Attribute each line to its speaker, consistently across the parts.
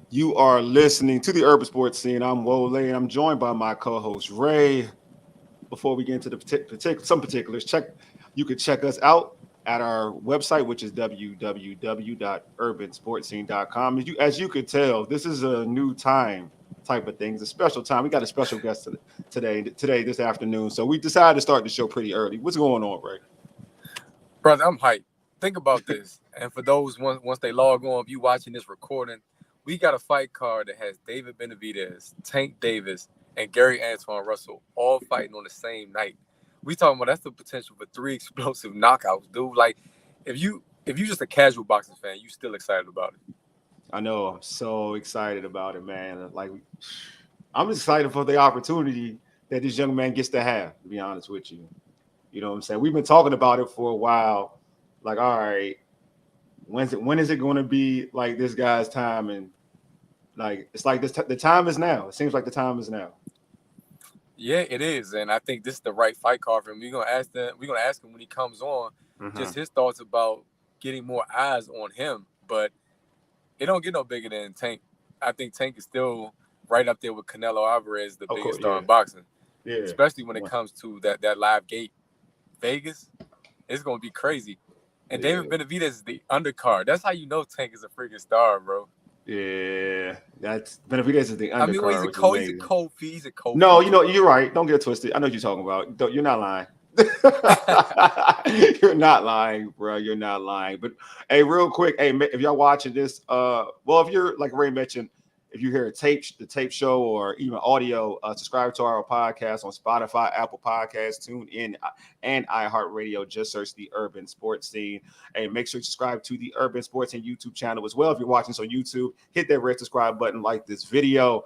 Speaker 1: You are listening to the Urban Sports Scene. I'm Wole, and I'm joined by my co-host Ray. Before we get into the some particulars, you can check us out at our website, which is www.urbansportscene.com. As you could tell, this is a new time type of thing. It's a special time. We got a special guest today, this afternoon. So we decided to start the show pretty early. What's going on, Ray?
Speaker 2: Brother, I'm hyped. Think about this. And for those once they log on, if you watching this recording, we got a fight card that has David Benavidez, Tank Davis, and Gary Antuanne Russell all fighting on the same night. We talking about that's the potential for 3 explosive knockouts, dude. Like, if you just a casual boxing fan, you still excited about it.
Speaker 1: I know. I'm so excited about it, man. Like, I'm excited for the opportunity that this young man gets to have, to be honest with you. You know what I'm saying? We've been talking about it for a while. Like, all right, when is it going to be like this guy's time? And like, it's like the time is now. It seems like the time is now.
Speaker 2: Yeah, it is, and I think this is the right fight card for him. We're gonna ask him when he comes on, just his thoughts about getting more eyes on him. But it don't get no bigger than Tank. I think Tank is still right up there with Canelo Alvarez, the biggest star in boxing.
Speaker 1: Yeah.
Speaker 2: Especially when it comes to that live gate. Vegas, it's gonna be crazy. And David Benavidez is the undercard. That's how you know Tank is a freaking star, bro.
Speaker 1: Yeah, that's Benavidez is the undercard.
Speaker 2: I mean, he's a cold feet. He's a cold.
Speaker 1: No, you're right. Don't get it twisted. I know what you're talking about. You're not lying. You're not lying, bro. You're not lying. But hey, real quick, hey, if y'all watching this, if you're like Ray mentioned, if you hear the tape show, or even audio, subscribe to our podcast on Spotify, Apple Podcasts, TuneIn, and iHeartRadio. Just search the Urban Sports Scene. And make sure you subscribe to the Urban Sports and YouTube channel as well. If you're watching this on YouTube, hit that red subscribe button, like this video.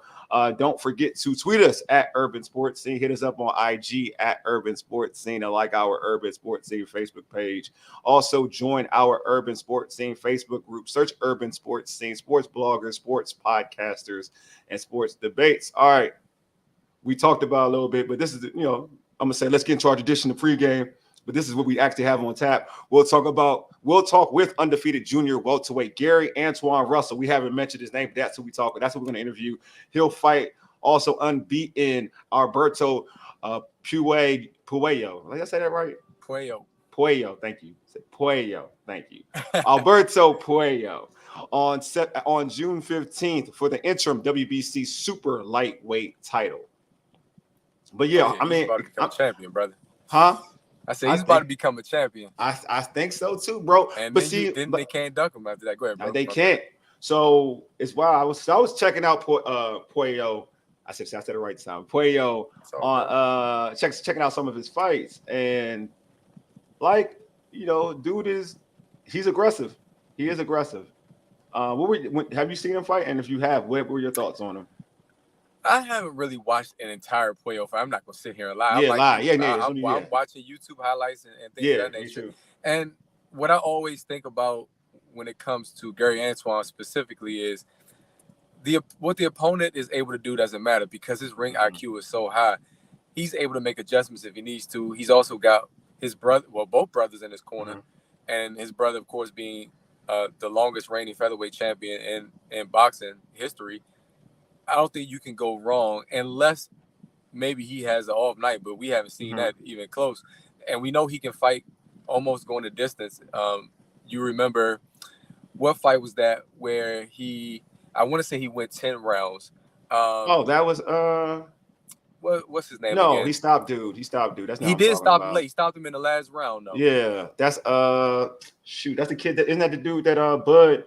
Speaker 1: Don't forget to tweet us at Urban Sports Scene. Hit us up on IG at Urban Sports Scene, and like our Urban Sports Scene Facebook page. Also, join our Urban Sports Scene Facebook group. Search Urban Sports Scene, sports bloggers, sports podcasters, and sports debates. All right. We talked about a little bit, but this is, I'm going to say, let's get into our tradition of pregame. But this is what we actually have on tap. We'll talk with undefeated junior welterweight Gary Antuanne Russell. We haven't mentioned his name. That's who that's what we're going to interview. He'll fight also unbeaten Alberto Puello. Did I say that right?
Speaker 2: Puello.
Speaker 1: Thank you. Puello. Thank you. Alberto Puello on June 15th for the interim WBC Super Lightweight title. But yeah, I mean,
Speaker 2: he's about to become a champion, brother.
Speaker 1: Huh?
Speaker 2: I said he's about to become a champion.
Speaker 1: I think so too, bro.
Speaker 2: And but then they can't duck him after that. Go ahead, bro.
Speaker 1: They can't. So it's why I was checking out Puello. I said it right this time. Puello on checking out some of his fights, and dude he's aggressive. He is aggressive. Have you seen him fight? And if you have, what were your thoughts on him?
Speaker 2: I haven't really watched an entire Puello fight. I'm not gonna sit here and lie. I'm watching YouTube highlights and things of that nature. And what I always think about when it comes to Gary Antuanne specifically is what the opponent is able to do doesn't matter, because his ring IQ is so high. He's able to make adjustments if he needs to. He's also got his brother, both brothers in his corner, and his brother, of course, being the longest reigning featherweight champion in boxing history. I don't think you can go wrong unless maybe he has an off night, but we haven't seen that even close. And we know he can fight almost going the distance. You remember what fight was that where I want to say he went 10 rounds.
Speaker 1: That was
Speaker 2: what's his name?
Speaker 1: No,
Speaker 2: again?
Speaker 1: He stopped dude. That's
Speaker 2: he did stop him late. He stopped him in the last round though.
Speaker 1: Yeah, that's that's the kid isn't that the dude that Bud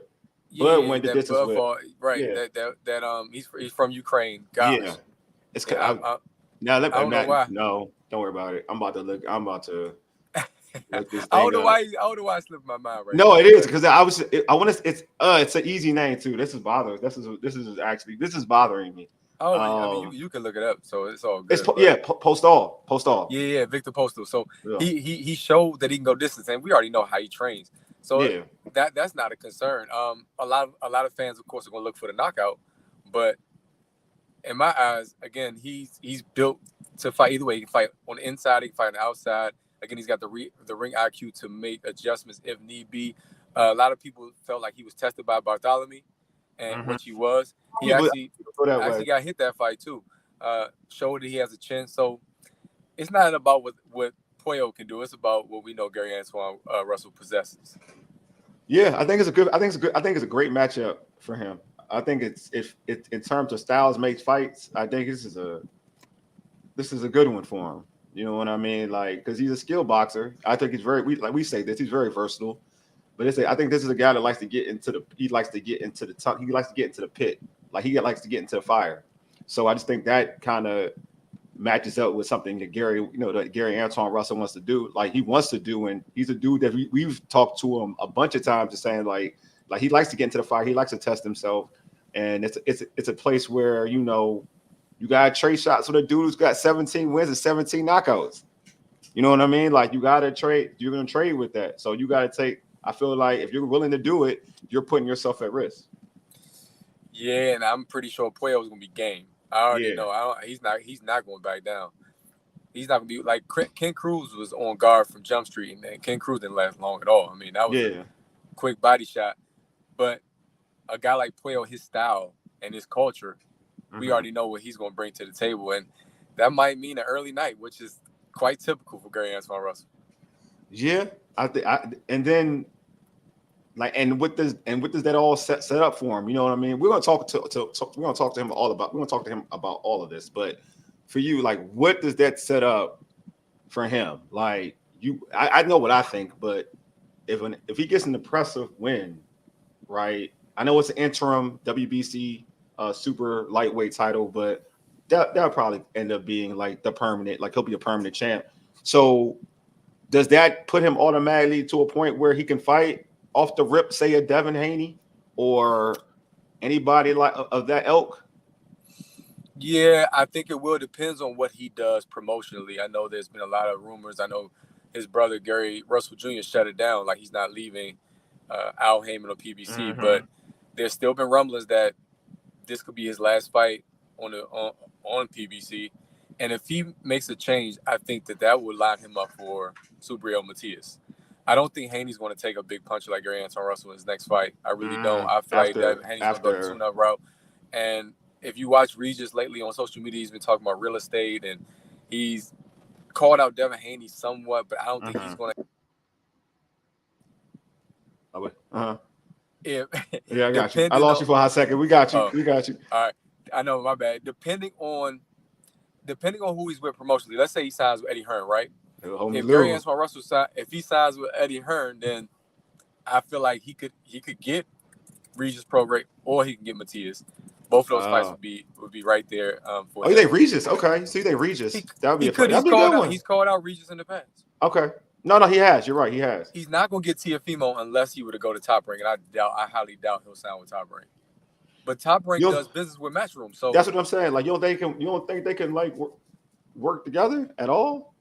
Speaker 1: went the distance with.
Speaker 2: Right. Yeah. He's from Ukraine. Gosh. Yeah.
Speaker 1: It's now let me no, don't worry about it. I'm about to look this thing
Speaker 2: I don't know why I slipped my mind right
Speaker 1: now.
Speaker 2: No,
Speaker 1: it is because it's an easy name too. This is bothering. This is bothering me.
Speaker 2: I mean, you can look it up, so it's all good.
Speaker 1: It's Postal.
Speaker 2: Yeah, Victor Postal. So he showed that he can go distance, and we already know how he trains. So that's not a concern. A lot of fans, of course, are going to look for the knockout, but in my eyes, again, he's built to fight either way. He can fight on the inside, he can fight on the outside. Again, he's got the ring IQ to make adjustments if need be. A lot of people felt like he was tested by Bartholomew, and what he was. He actually got hit that fight too. Showed that he has a chin. So it's not about what Puello can do. It's about what we know Gary Antuanne Russell possesses.
Speaker 1: Yeah, I think it's a great matchup for him. I think it's in terms of styles makes fights. I think this is a good one for him. You know what I mean? Like, because he's a skilled boxer. I think he's we say this. He's very versatile. But I think this is a guy that likes to get into the pit. Like he likes to get into the fire. So I just think that kind of matches up with something that Gary Antuanne Russell wants to do. Like he wants to do, and he's a dude that we've talked to him a bunch of times, just saying like he likes to get into the fire. He likes to test himself, and it's a place where you got to trade shots with a dude who's got 17 wins and 17 knockouts. You know what I mean? Like you got to trade. You're going to trade with that. So you got to take. I feel like if you're willing to do it, you're putting yourself at risk.
Speaker 2: Yeah, and I'm pretty sure Puello's going to be game. I already know. He's not going back down. He's not going to be like Ken Cruz was on guard from Jump Street, and Ken Cruz didn't last long at all. I mean, that was a quick body shot. But a guy like Puello, his style and his culture, we already know what he's going to bring to the table, and that might mean an early night, which is quite typical for Gary Antuanne Russell.
Speaker 1: Yeah, and what does that all set up for him? You know what I mean? We're gonna talk to him about all of this. But for you, like, what does that set up for him? Like, I know what I think, but if he gets an impressive win, right? I know it's an interim WBC Super Lightweight title, but that'll probably end up being like the permanent. Like he'll be a permanent champ. So does that put him automatically to a point where he can fight off the rip, say a Devin Haney or anybody like of that ilk?
Speaker 2: Yeah, I think it will. Depends on what he does promotionally. I know there's been a lot of rumors. I know his brother Gary Russell Jr. shut it down, like he's not leaving Al Heyman or PBC. But there's still been rumblings that this could be his last fight on PBC. And if he makes a change, I think that would line him up for Subriel Matias. I don't think Haney's going to take a big punch like Gary Antuanne Russell in his next fight. I really don't. I feel like that Haney's going to go the tune-up route. And if you watch Regis lately on social media, he's been talking about real estate, and he's called out Devin Haney somewhat, but I don't think he's going
Speaker 1: to. Yeah, I got you. I lost you for a hot second. We got you. We got you.
Speaker 2: All right. I know, my bad. Depending on who he's with promotionally, let's say he signs with Eddie Hearn, right? If Gary Antuanne Russell signs with Eddie Hearn, then I feel like he could get Regis Prograis or he can get Matias. Both of those fights would be right there. For
Speaker 1: you think Regis? Okay, so you think Regis? That would be a good one.
Speaker 2: He's called out Regis in the past.
Speaker 1: Okay, no, he has. You're right, he has.
Speaker 2: He's not gonna get Teofimo unless he were to go to Top Rank, and I highly doubt he'll sign with Top Rank. But Top Rank does business with Matchroom, so
Speaker 1: that's what I'm saying. Like, you don't think they can like work together at all?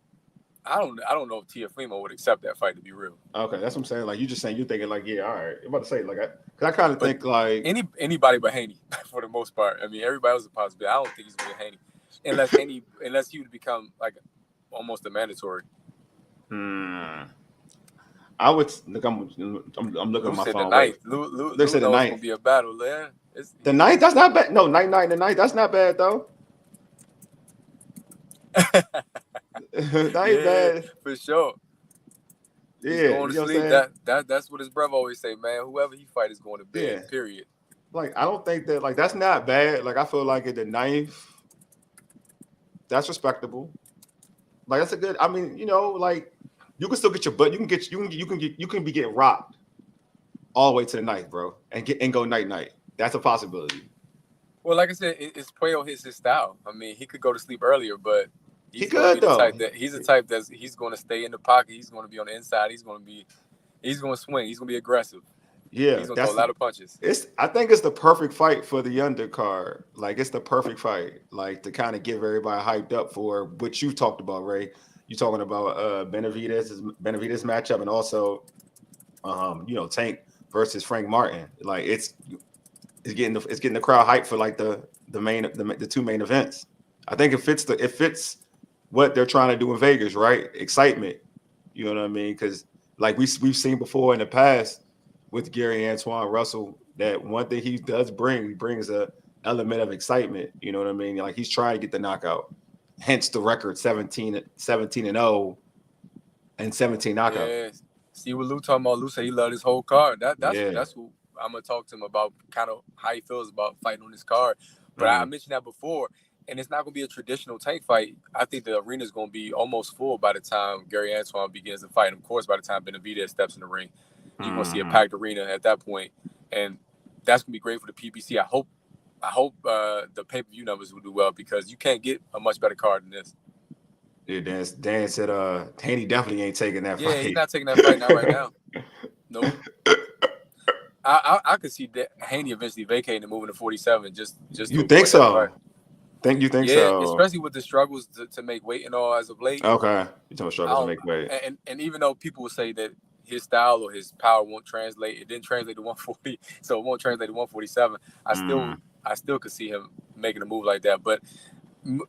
Speaker 2: I don't know if Teofimo would accept that fight, to be real.
Speaker 1: Okay, that's what I'm saying. Like, you just saying you're thinking like, yeah, all right. I'm about to say like, because I kind of think like
Speaker 2: anybody but Haney for the most part. I mean, everybody else is a possibility. I don't think he's going to get Haney unless he would become like almost a mandatory.
Speaker 1: I would look. I'm looking at my phone.
Speaker 2: They said the ninth will be a battle. There,
Speaker 1: the ninth. That's not bad. No, night and the ninth. That's not bad though. That ain't bad
Speaker 2: for sure.
Speaker 1: Yeah,
Speaker 2: going to sleep. That's what his brother always say, man. Whoever he fight is going to bed. Yeah. Period.
Speaker 1: Like, I don't think that like that's not bad. Like, I feel like at the ninth, that's respectable. Like, that's a good. I mean, like you can still get your butt. You can be getting rocked all the way to the ninth, bro, and go night. That's a possibility.
Speaker 2: Well, like I said, it's Puello his style. I mean, he could go to sleep earlier, but
Speaker 1: he could though.
Speaker 2: He's the type that he's going to stay in the pocket. He's going to be on the inside. He's going to swing. He's going to be aggressive.
Speaker 1: Yeah,
Speaker 2: he's going to throw a lot of punches.
Speaker 1: I think it's the perfect fight for the undercard. Like, it's the perfect fight, like to kind of give everybody hyped up for what you talked about, Ray. You talking about Benavidez matchup, and also, Tank versus Frank Martin. Like, it's getting the crowd hyped for like the two main events. I think it fits what they're trying to do in Vegas, right? Excitement. You know what I mean? Because like we've seen before in the past with Gary Antuanne Russell, that one thing he does bring, he brings a element of excitement. You know what I mean? Like he's trying to get the knockout. Hence the record 17-0 and 17 knockouts.
Speaker 2: Yeah. See what Lou talking about. Lou said he loved his whole card. That's what I'm gonna talk to him about, kind of how he feels about fighting on this card. But I mentioned that before, and it's not gonna be a traditional Tank fight. I think the arena is gonna be almost full by the time Gary Antuanne begins to fight. And of course, by the time Benavidez steps in the ring, you're gonna see a packed arena at that point, and that's gonna be great for the PBC. I hope the pay-per-view numbers will do well, because you can't get a much better card than this.
Speaker 1: Yeah, Dan said Haney definitely ain't taking that fight.
Speaker 2: Yeah, he's not taking that fight now right now. Nope. I could see Haney eventually vacating and moving to 47. Just
Speaker 1: you think so? You think so?
Speaker 2: Yeah, especially with the struggles to make weight and all as of late.
Speaker 1: Okay, you talking struggles to make weight.
Speaker 2: And even though people will say that his style or his power won't translate, it didn't translate to 140, so it won't translate to 147. I still could see him making a move like that. But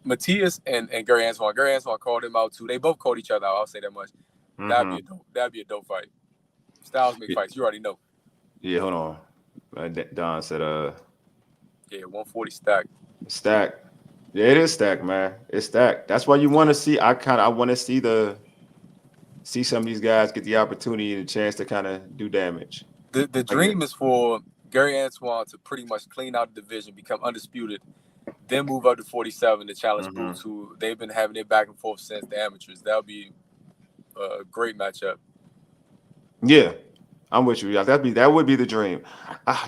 Speaker 2: Matias and Gary Antuanne called him out too. They both called each other out. I'll say that much. That'd be a dope fight. Styles make fights. You already know.
Speaker 1: Yeah, hold on. Don said,
Speaker 2: yeah, 140 stacked.
Speaker 1: Stacked. Yeah, it is stacked, man. It's stacked. That's why you want to see. I want to see some of these guys get the opportunity and a chance to kind of do damage.
Speaker 2: The dream is for Gary Antuanne to pretty much clean out the division, become undisputed, then move up to 47 to challenge Boots, who they've been having it back and forth since the amateurs. That would be a great matchup.
Speaker 1: Yeah, I'm with you. That would be the dream.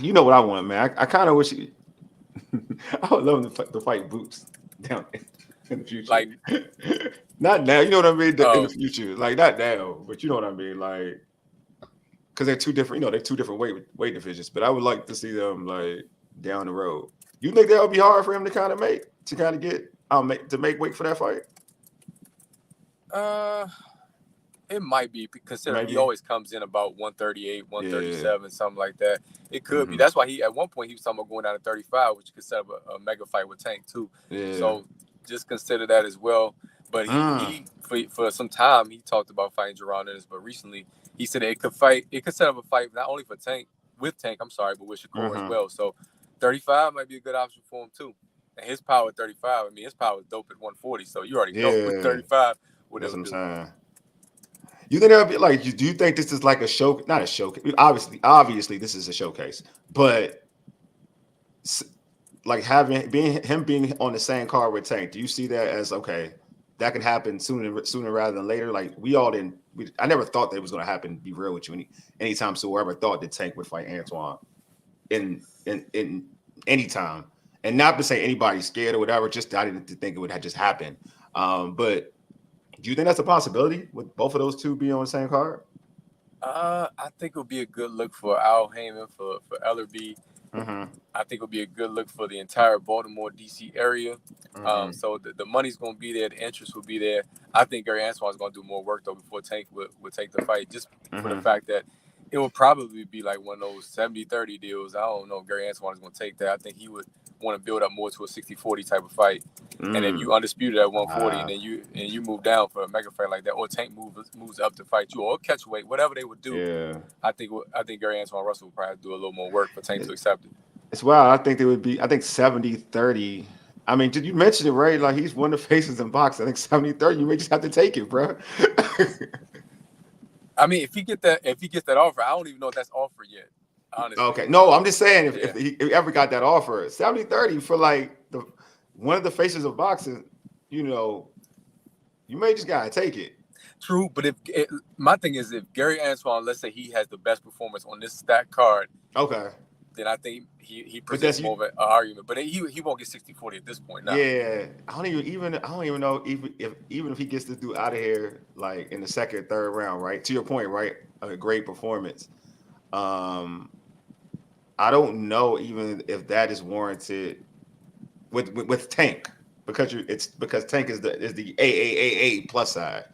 Speaker 1: You know what I want, man. I kind of wish I would love to fight Boots down in the future.
Speaker 2: Like,
Speaker 1: not now. You know what I mean? In the future, like not now, but you know what I mean, like. Because they're two different, they're two different weight divisions. But I would like to see them like down the road. You think that would be hard for him to make weight for that fight?
Speaker 2: It might be, considering he always comes in about 138, 137, something like that. It could be. That's why at one point he was talking about going down to 35, which could set up a mega fight with Tank too. Yeah. So just consider that as well. But he for some time he talked about fighting Jerron Ennis, but recently he said it could set up a fight not only with Tank, but with Shakur as well. So 35 might be a good option for him too. And his power at 35, I mean, his power is dope at 140. So you already know with 35 what
Speaker 1: that's what I'm saying. You think that would be like? Do you think this is like a show? Not a showcase. Obviously, this is a showcase. But like being on the same card with Tank, do you see that as okay? That can happen sooner rather than later. Like I never thought that it was going to happen. Be real with you, anytime soon. Whoever thought that Tank would fight Antuanne in any time, and not to say anybody's scared or whatever. Just I didn't think it would have just happened. But do you think that's a possibility with both of those two being on the same card?
Speaker 2: I think it would be a good look for Al Heyman, for Ellerby. I think it'll be a good look for the entire Baltimore, D.C. area. So the money's going to be there. The interest will be there. I think Gary Antuanne is going to do more work, though, before Tank would take the fight, just for the fact that it will probably be like one of those 70-30 deals. I don't know if Gary Antuanne is going to take that. I think he would want to build up more to a 60-40 type of fight. And if you undisputed at 140 and you move down for a mega fight like that, or Tank moves up to fight you, or catch weight, whatever they would do, I think Gary Antuanne Russell would probably do a little more work for Tank to accept it.
Speaker 1: It's wild. I think 70-30. I mean, did you mention it, right? Like he's one of the faces in boxing. I think 70-30, you may just have to take it, bro.
Speaker 2: I mean, if he gets that offer, I don't even know if that's offered yet. Honestly.
Speaker 1: Okay. No, I'm just saying if he ever got that offer, 70-30 for like one of the faces of boxing, you may just gotta take it.
Speaker 2: True, but my thing is, if Gary Antuanne, let's say he has the best performance on this stacked card,
Speaker 1: okay,
Speaker 2: then I think he presents more of an argument. But he won't get 60-40 at this point now.
Speaker 1: Yeah, I don't even know if he gets this dude out of here like in the second, third round, right? To your point, right? A great performance. I don't know even if that is warranted with Tank because Tank is the AAA plus side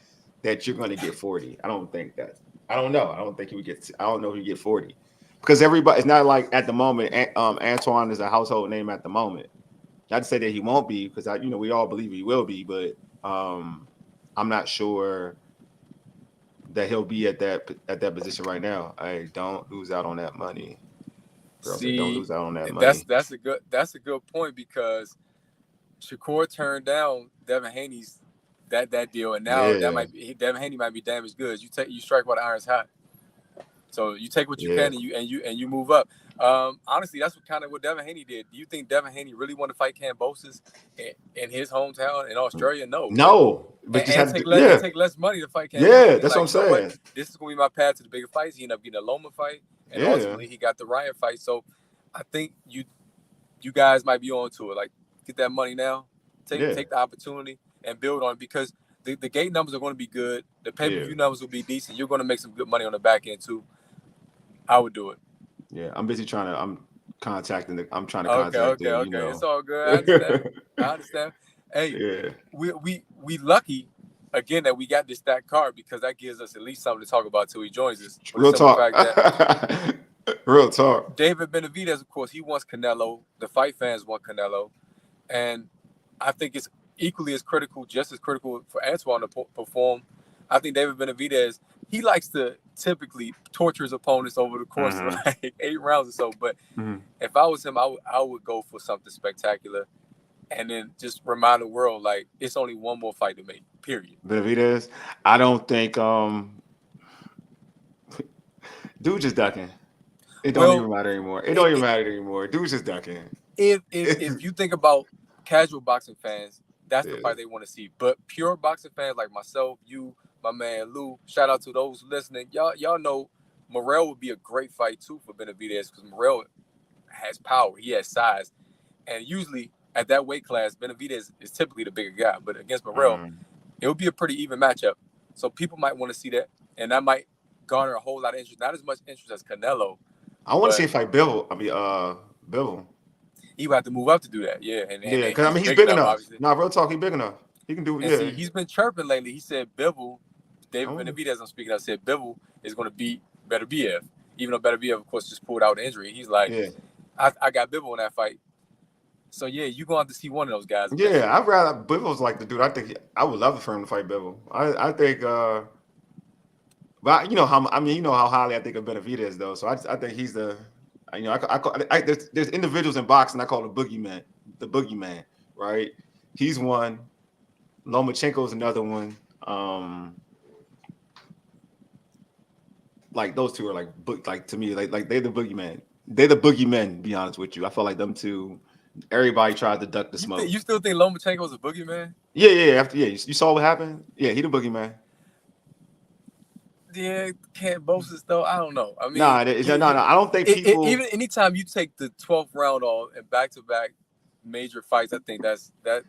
Speaker 1: that you're going to get 40. I don't think that. I don't know. I don't think he would get. I don't know if he get 40 because everybody. It's not like at the moment. Antuanne is a household name at the moment. Not to say that he won't be because we all believe he will be, but I'm not sure that he'll be at that position right now. I don't lose out on that money.
Speaker 2: See,
Speaker 1: don't lose out on that money.
Speaker 2: That's a good point, because Shakur turned down Devin Haney's that deal, and now Devin Haney might be damaged goods. You strike while the iron's hot. So you take what you can and you move up. Honestly, that's what Devin Haney did. Do you think Devin Haney really want to fight Kambosos in his hometown in Australia? No.
Speaker 1: But
Speaker 2: take less money to fight Kambosos.
Speaker 1: Yeah, that's what I'm saying.
Speaker 2: This is going to be my path to the bigger fights. He ended up getting a Loma fight, and ultimately he got the Ryan fight. So I think you guys might be on to it. Like, get that money now, take the opportunity and build on it, because the gate numbers are going to be good. The pay-per-view numbers will be decent. You're going to make some good money on the back end too. I would do it.
Speaker 1: Yeah, I'm busy trying to. I'm trying to contact them.
Speaker 2: Okay. It's all good. I understand. Hey, we lucky again that we got this stacked card, because that gives us at least something to talk about till he joins us.
Speaker 1: Real talk. Real talk.
Speaker 2: David Benavidez, of course, he wants Canelo. The fight fans want Canelo, and I think it's equally as critical, just as critical, for Antuanne to perform. I think David Benavidez, he likes to typically torture his opponents over the course of like 8 rounds or so. But if I was him, I would go for something spectacular, and then just remind the world, like, it's only one more fight to make, period.
Speaker 1: Benavidez, I don't think dude just ducking. It don't even matter anymore. Dude's just ducking.
Speaker 2: If you think about casual boxing fans, that's the fight they want to see. But pure boxing fans like myself, you, my man Lou, shout out to those listening. Y'all know Morrell would be a great fight too for Benavidez, because Morrell has power. He has size. And usually at that weight class, Benavidez is typically the bigger guy. But against Morrell, it would be a pretty even matchup. So people might want to see that. And that might garner a whole lot of interest. Not as much interest as Canelo.
Speaker 1: I want to see if fight Bivol. Bivol.
Speaker 2: He would have to move up to do that,
Speaker 1: because he's big enough. Nah, real talk, he's big enough. He can do it.
Speaker 2: See, he's been chirping lately. He said Bivol, David Benavidez, I'm speaking of, said Bivol is going to beat Beterbiev, even though Beterbiev, of course, just pulled out an injury. He's like, I got Bivol in that fight. So you're going to have to see one of those guys.
Speaker 1: Yeah, I'd rather Bivol's like the dude. I think I would love for him to fight Bivol. I think, but you know how highly I think of Benavidez though. So I think he's the. There's individuals in boxing I call the boogeyman, right? He's one. Lomachenko's another one. Like those two are like to me, like they're the boogeyman. They're the boogeymen, to be honest with you. I feel like them two. Everybody tried to duck the smoke.
Speaker 2: You still think Lomachenko's a boogeyman?
Speaker 1: Yeah. You saw what happened? Yeah, he the boogeyman.
Speaker 2: Yeah, Kambosos though. I don't know. I mean,
Speaker 1: no. I don't think people.
Speaker 2: Even anytime you take the 12th round off and back-to-back major fights, I think that.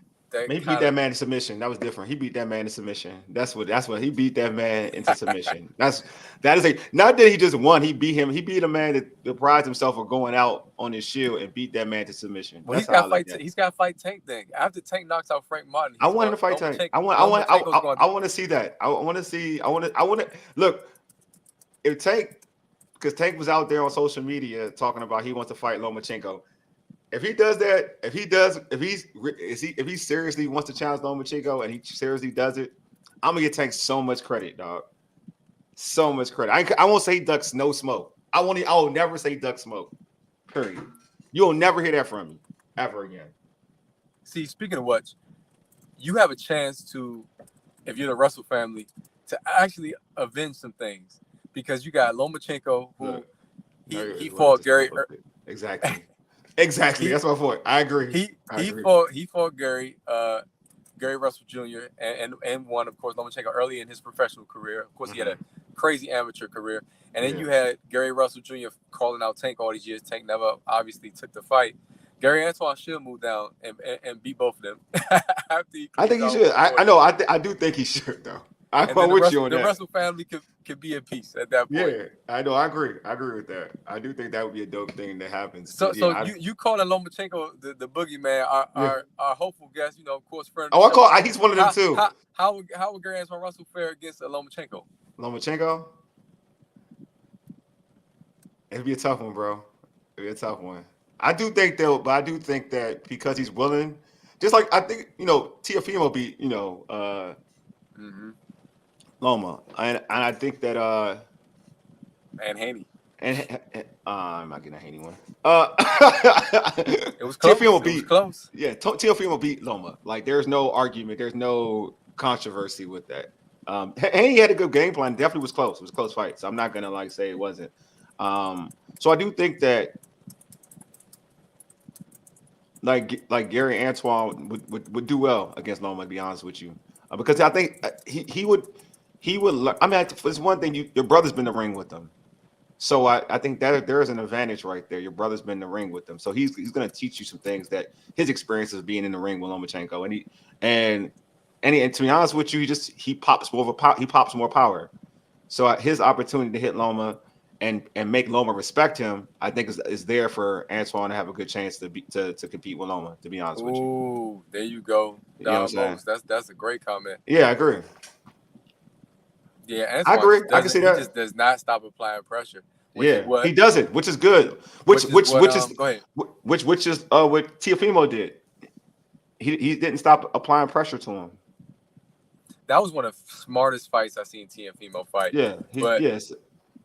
Speaker 1: He beat that man in submission. That was different. He beat that man in submission. That's what he beat that man into submission. Not that he just won. He beat him. He beat a man that prides himself of going out on his shield and beat that man to submission.
Speaker 2: Well, he's got to fight Tank then. After Tank knocks out Frank Martin,
Speaker 1: I want him to fight Tank. I want to see that. I want to look. If Tank, because Tank was out there on social media talking about he wants to fight Lomachenko. If he does that, if he seriously wants to challenge Lomachenko and he seriously does it, I'm gonna get Tank so much credit, dog. So much credit. I won't say he ducks no smoke. I will never say duck smoke. Period. You'll never hear that from me ever again.
Speaker 2: See, speaking of which, you have a chance to, if you're the Russell family, to actually avenge some things, because you got Lomachenko, who he fought Gary.
Speaker 1: Exactly. That's my point. I agree.
Speaker 2: He fought Gary Russell Jr. and won, of course, Lomachenko early in his professional career. Of course, he had a crazy amateur career. And then you had Gary Russell Jr. calling out Tank all these years. Tank never obviously took the fight. Gary Antuanne should move down and beat both of them.
Speaker 1: I think he should. I do think he should, though. I'm with you on that.
Speaker 2: The Russell family could be at peace at that point.
Speaker 1: Yeah, I know. I agree with that. I do think that would be a dope thing that happens.
Speaker 2: So you calling Lomachenko the boogeyman, our hopeful guest, of course, friend.
Speaker 1: He's one of them too.
Speaker 2: How would Gary Antuanne Russell fare against Lomachenko?
Speaker 1: Lomachenko? It'd be a tough one, bro. It'd be a tough one. I do think that because he's willing, just like I think, Teofimo beat, Loma. And I think that
Speaker 2: and
Speaker 1: And I'm not getting a Haney one.
Speaker 2: It was close.
Speaker 1: Teofimo beat close. Yeah, Teofimo beat Loma. Like there's no argument. There's no controversy with that. Haney had a good game plan. Definitely was close. It was a close fight. So I'm not gonna like say it wasn't. So I do think that like Gary Antuanne would do well against Loma. To be honest with you, because I think he would. I mean, it's one thing. Your brother's been in the ring with them. So I think that there is an advantage right there. Your brother's been in the ring with them, so he's going to teach you some things that his experiences being in the ring with Lomachenko, and to be honest with you, he pops more power. So his opportunity to hit Loma and make Loma respect him, I think is there for Antuanne to have a good chance to compete with Loma. To be honest with you.
Speaker 2: Ooh, there you go.
Speaker 1: You know what I'm saying?
Speaker 2: That's a great comment.
Speaker 1: Yeah, I agree.
Speaker 2: Yeah,
Speaker 1: I agree. I can see that.
Speaker 2: He just does not stop applying pressure.
Speaker 1: He doesn't, which is good. Which is what Teofimo did. He didn't stop applying pressure to him.
Speaker 2: That was one of the smartest fights I've seen Teofimo fight.
Speaker 1: Yeah,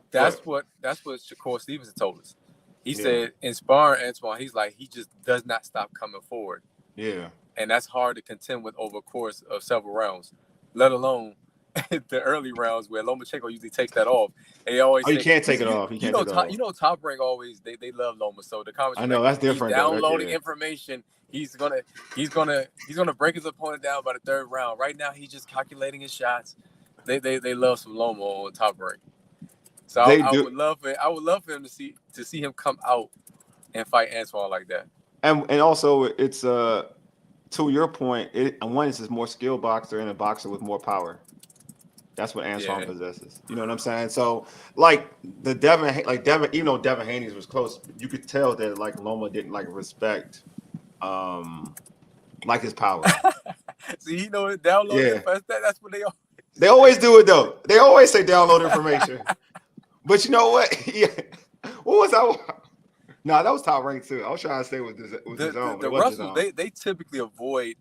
Speaker 2: that's what Shakur Stevenson told us. He said in sparring Antuanne, he's like he just does not stop coming forward.
Speaker 1: Yeah,
Speaker 2: and that's hard to contend with over a course of several rounds, let alone the early rounds where Lomachenko usually takes that off. And he always
Speaker 1: you can't take it off. You
Speaker 2: know, Top Rank always they love Loma. So the comments
Speaker 1: I know that's different.
Speaker 2: Downloading information. He's gonna break his opponent down by the third round. Right now he's just calculating his shots. They love some Loma on Top Rank. So I would love for him to see him come out and fight Antuanne like that.
Speaker 1: And also it's to your point, one is a more skilled boxer and a boxer with more power. That's what Antuanne possesses. You know what I'm saying? So, like Devin, even though Devin Haney's was close, you could tell that like Loma didn't like respect, like his power.
Speaker 2: See, you know, download that's what
Speaker 1: they always do it though. They always say download information. But you know what? Yeah, what was that? No, that was Top Rank too. I was trying to stay with his own.
Speaker 2: The Russells, they typically avoid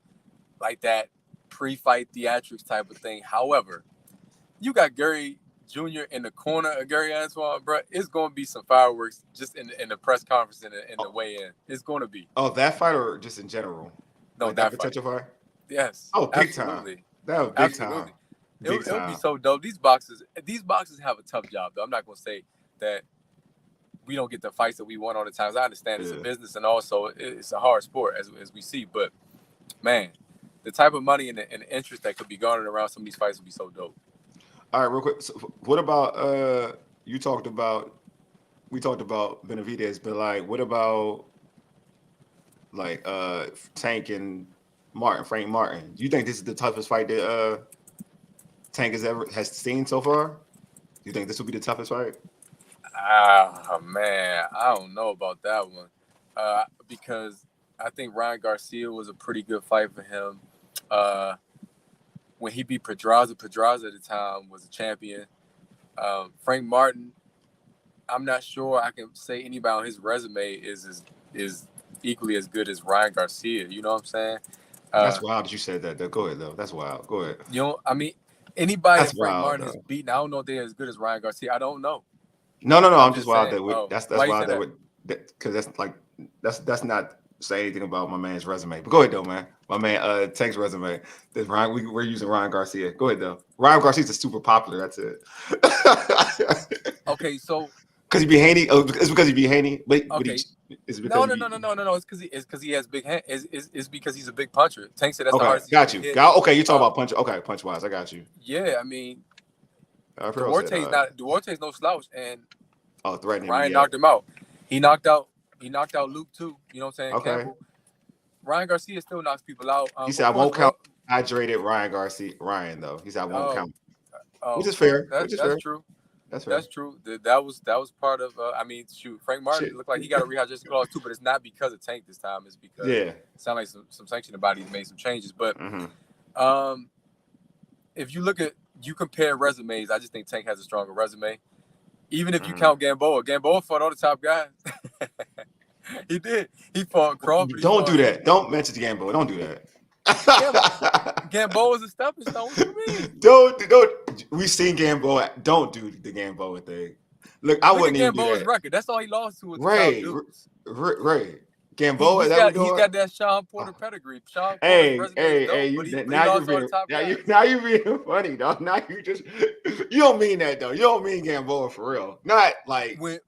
Speaker 2: like that pre-fight theatrics type of thing. However, you got Gary Jr. in the corner of Gary Antuanne, bro. It's going to be some fireworks just in the press conference and in the weigh-in. It's going to be.
Speaker 1: Oh, that fight or just in general?
Speaker 2: No,
Speaker 1: like
Speaker 2: that
Speaker 1: potential fight.
Speaker 2: Yes.
Speaker 1: Oh, big time. That was big time.
Speaker 2: It'll be so dope. These boxers have a tough job, though. I'm not going to say that we don't get the fights that we want all the time. I understand it's a business and also it's a hard sport as we see. But, man, the type of money and the interest that could be garnered around some of these fights would be so dope.
Speaker 1: All right, real quick. So what about we talked about Benavidez, but like what about like Tank and Frank Martin? Do you think this is the toughest fight that Tank has seen so far? Do you think this will be the toughest fight?
Speaker 2: Man, I don't know about that one. Because I think Ryan Garcia was a pretty good fight for him. When he beat Pedraza at the time was a champion. Frank Martin, I'm not sure I can say anybody on his resume is equally as good as Ryan Garcia. You know what I'm saying?
Speaker 1: That's wild that you said that, though. Go ahead, though. That's wild. Go ahead.
Speaker 2: You know, I mean, anybody that Frank Martin has beaten, I don't know if they're as good as Ryan Garcia. I don't know.
Speaker 1: No. I'm just wild that that's wild that because that's not say anything about my man's resume. But go ahead though, man. My man Tank's resume. We're using Ryan Garcia. Go ahead though. Ryan Garcia's super popular. That's it.
Speaker 2: Okay, so
Speaker 1: because he be Haney. It's because he be Haney. But
Speaker 2: okay. No. It's because he has big hand. It's because he's a big puncher. Tank said that's the hardest.
Speaker 1: Got you. Okay, you talk about punch. Okay, punch wise. I got you.
Speaker 2: Yeah, I mean, Duarte's no slouch, and Ryan knocked him out. He knocked out Luke too. You know what I'm saying?
Speaker 1: Okay.
Speaker 2: Campbell. Ryan Garcia still knocks people out.
Speaker 1: He said I won't count hydrated Ryan though. He said I won't count. Which is fair.
Speaker 2: That's true. That's true. That was part of. I mean, shoot, Frank Martin looked like he got a rehydration clause too, but it's not because of Tank this time. It's because it sounds like some sanctioning bodies made some changes. But if you compare resumes, I just think Tank has a stronger resume. Even if you count Gamboa fought all the top guys. He did. He fought Crawford.
Speaker 1: Don't do that. Don't mention Gamboa. Don't do that.
Speaker 2: Gamboa's a stepping stone. What do you mean?
Speaker 1: Don't. We've seen Gamboa. Don't do the Gamboa thing. Look, I wouldn't even do
Speaker 2: Gamboa's
Speaker 1: that.
Speaker 2: record. That's all he lost to was
Speaker 1: Ray. Gamboa,
Speaker 2: he's got that Sean Porter pedigree. Sean Porter's
Speaker 1: now you're being funny, dog. Now you don't mean that though. You don't mean Gamboa for real. Not like
Speaker 2: when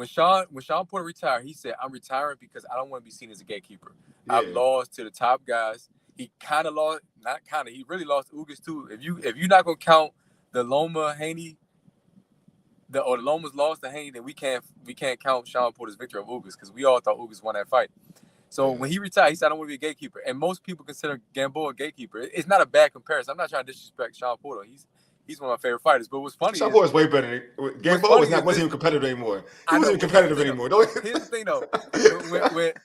Speaker 2: Sean Porter retired, he said, "I'm retiring because I don't want to be seen as a gatekeeper. Yeah. I've lost to the top guys." He kind of lost, not kind of. He really lost to Ugas too. If you're not gonna count the Loma Haney. The Lomas lost to Haney, then we can't count Sean Porter's victory of Ugas because we all thought Ugas won that fight. So when he retired, he said, "I don't want to be a gatekeeper," and most people consider Gamboa a gatekeeper. It's not a bad comparison. I'm not trying to disrespect Sean Porter. He's one of my favorite fighters. But what's funny?
Speaker 1: Sean Porter's way better. Gamboa wasn't even competitive anymore. He wasn't even competitive anymore.
Speaker 2: Here's the thing though.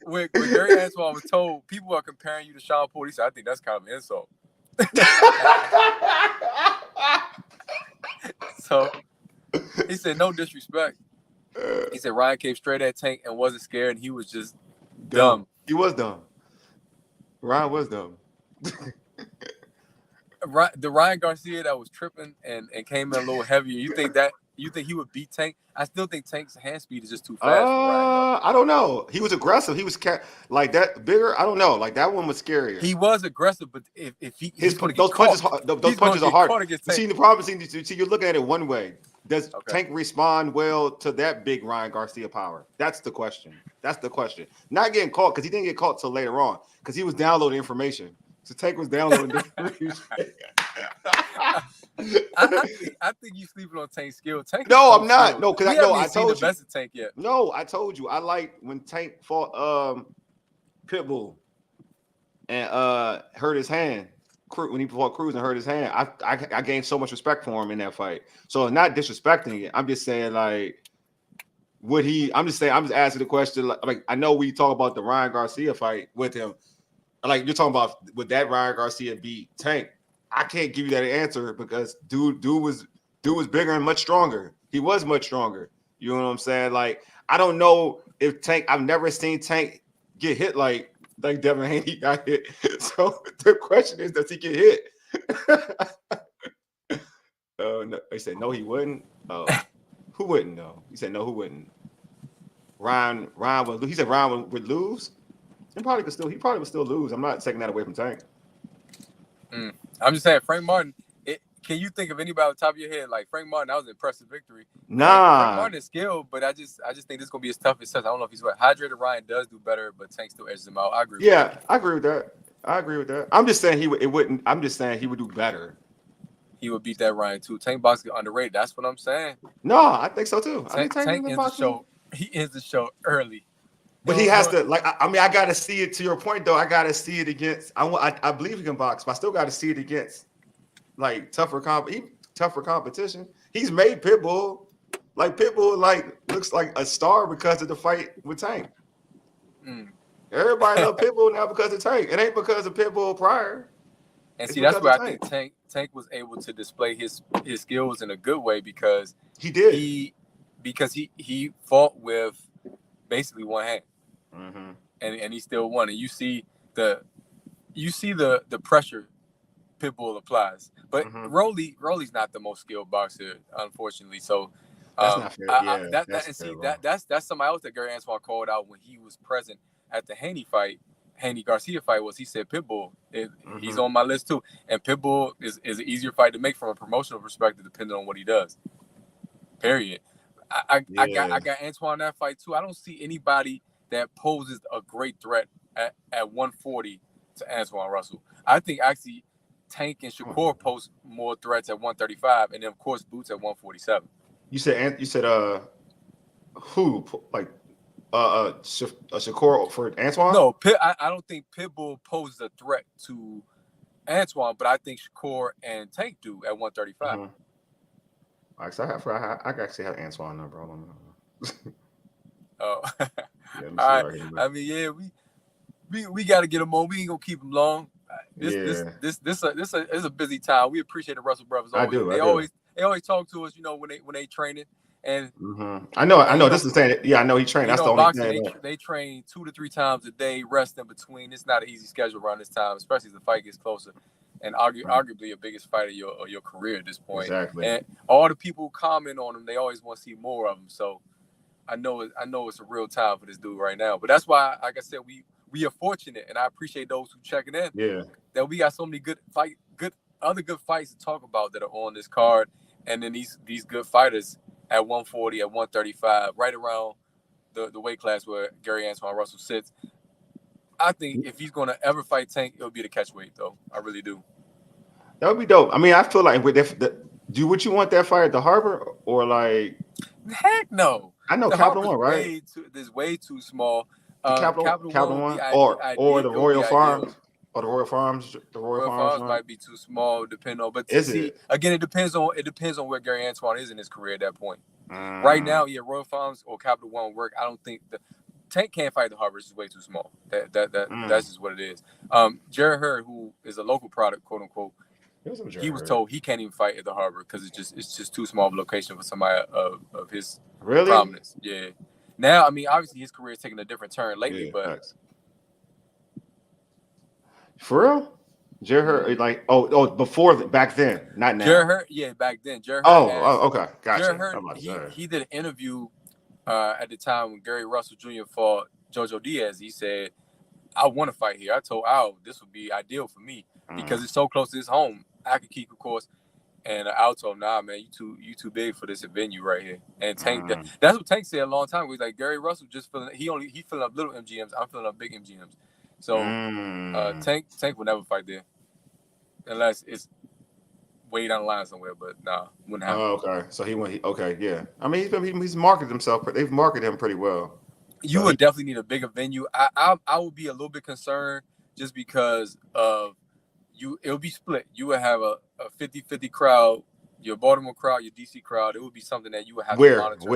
Speaker 2: when Gary Antuanne was told people are comparing you to Sean Porter, he said, "I think that's kind of an insult." So. He said, "No disrespect." He said Ryan came straight at Tank and wasn't scared, and he was just dumb.
Speaker 1: He was dumb. Ryan was dumb.
Speaker 2: The Ryan Garcia that was tripping and came in a little heavier. You think he would beat Tank? I still think Tank's hand speed is just too fast.
Speaker 1: I don't know. He was aggressive. He was like that bigger. I don't know. Like that one was scarier.
Speaker 2: He was aggressive, but if
Speaker 1: those punches are hard. See the problem. See, you're looking at it one way. Does Tank respond well to that big Ryan Garcia power? That's the question. Not getting caught because he didn't get caught till later on because he was downloading information. So Tank was downloading information.
Speaker 2: I think you sleeping on Tank's skill. Tank.
Speaker 1: No, I'm not. Skill. No, because I told you
Speaker 2: the best of Tank yet.
Speaker 1: No, I told you I liked when Tank fought Pitbull and hurt his hand. When he fought Cruz and hurt his hand, I gained so much respect for him in that fight. So not disrespecting it. I'm just saying like, would he? I'm just asking the question. Like I know we talk about the Ryan Garcia fight with him. Like you're talking about would that Ryan Garcia beat Tank? I can't give you that answer because dude was bigger and much stronger. He was much stronger. You know what I'm saying? Like I don't know if Tank. I've never seen Tank get hit like Devin Haney got hit. So the question is, does he get hit? No, they said no, he wouldn't. Who wouldn't though? He said no, who wouldn't? Ryan would. He said Ryan would lose. He probably would still lose. I'm not taking that away from Tank.
Speaker 2: I'm just saying, Frank Martin. Can you think of anybody on top of your head like Frank Martin? That was an impressive victory.
Speaker 1: Nah,
Speaker 2: Frank Martin is skilled, but I just think this is gonna be as tough as such. I don't know if he's what hydrated. Ryan does do better, but Tank still edges him out. I agree.
Speaker 1: Yeah, I agree with that. I'm just saying I'm just saying he would do better.
Speaker 2: He would beat that Ryan too. Tank boxing underrated. That's what I'm saying.
Speaker 1: No, I think so too.
Speaker 2: Tank ends the show. He ends the show early.
Speaker 1: But he has to I got to see it. To your point though, I got to see it against. I believe he can box, but I still got to see it against like tougher competition. He's made Pitbull. Like Pitbull looks like a star because of the fight with Tank. Everybody love Pitbull now because of Tank. It ain't because of Pitbull prior.
Speaker 2: And see, that's where I think Tank was able to display his skills in a good way because
Speaker 1: he did.
Speaker 2: He fought with basically one hand.
Speaker 1: Mm-hmm.
Speaker 2: And he still won. And you see the pressure Pitbull applies. But Rolly's not the most skilled boxer, unfortunately. So
Speaker 1: that's not fair.
Speaker 2: That's somebody else that Gary Antuanne called out when he was present at the Haney Garcia fight. He said Pitbull he's on my list too. And Pitbull is an easier fight to make from a promotional perspective, depending on what he does. Period. I got Antoine that fight too. I don't see anybody that poses a great threat at 140 to Antuanne Russell. I think actually Tank and Shakur pose more threats at 135, and then of course Boots at 147.
Speaker 1: You said who like Shakur for Antoine?
Speaker 2: No, I don't think Pitbull poses a threat to Antoine, but I think Shakur and Tank do at 135.
Speaker 1: Mm-hmm. I actually have Antoine number.
Speaker 2: Oh, all right. I mean, yeah, we got to get him on. We ain't gonna keep him long. This is a busy time. We appreciate the Russell brothers. Always. They always talk to us, when they training. And
Speaker 1: I know. This is saying, yeah, I know he trained. That's the only
Speaker 2: boxing, thing. They train 2 to 3 times a day, rest in between. It's not an easy schedule around this time, especially as the fight gets closer. and arguably your biggest fight of your career at this point.
Speaker 1: Exactly.
Speaker 2: And all the people who comment on him, they always want to see more of him. So I know it's a real time for this dude right now. But that's why, like I said, we are fortunate, and I appreciate those who checking in.
Speaker 1: Yeah.
Speaker 2: That we got so many good fights to talk about that are on this card, and then these good fighters at 140, at 135, right around the weight class where Gary Antuanne Russell sits. I think if he's going to ever fight Tank, it'll be the catchweight, though. I really do.
Speaker 1: That would be dope. I mean, I feel like would you want that fight at the Harbor or like?
Speaker 2: Heck no.
Speaker 1: I know
Speaker 2: the
Speaker 1: Capital One, right?
Speaker 2: This way too small.
Speaker 1: Capital One or the Royal Farms. Or the Royal Farms. The Royal Farms
Speaker 2: might be too small, depending on. But again, it depends on where Gary Antuanne is in his career at that point. Right now, Royal Farms or Capital One work. I don't think Tank can't fight the Harbor. It's way too small. That's just what it is. Jared Hurd, who is a local product, quote unquote, he was told he can't even fight at the Harbor because it's just too small of a location for somebody of his prominence. Yeah. Now, I mean, obviously his career is taking a different turn lately, but
Speaker 1: thanks. For real? Jared Hurd, like back then, not now.
Speaker 2: Jared Hurd, back then. Jared Hurd
Speaker 1: okay, gotcha.
Speaker 2: Jared Hurd, he did an interview at the time when Gary Russell Jr. fought Jojo Diaz. He said, "I want to fight here." I told Al this would be ideal for me because it's so close to his home. Akakik, of course, and Al told him, "Nah, man, you too big for this venue right here." And Tank, that's what Tank said a long time ago. He's like, Gary Russell just filling up little MGMs. I'm filling up big MGMs. So Tank will never fight there unless it's way down the line somewhere. But nah, wouldn't happen.
Speaker 1: Oh, okay. So he went. Okay, yeah. I mean, he's marketed himself. They've marketed him pretty well.
Speaker 2: You would definitely need a bigger venue. I would be a little bit concerned just because of it'll be split. You would have a 50-50 crowd, your Baltimore crowd, your DC crowd. It would be something that you would have to monitor.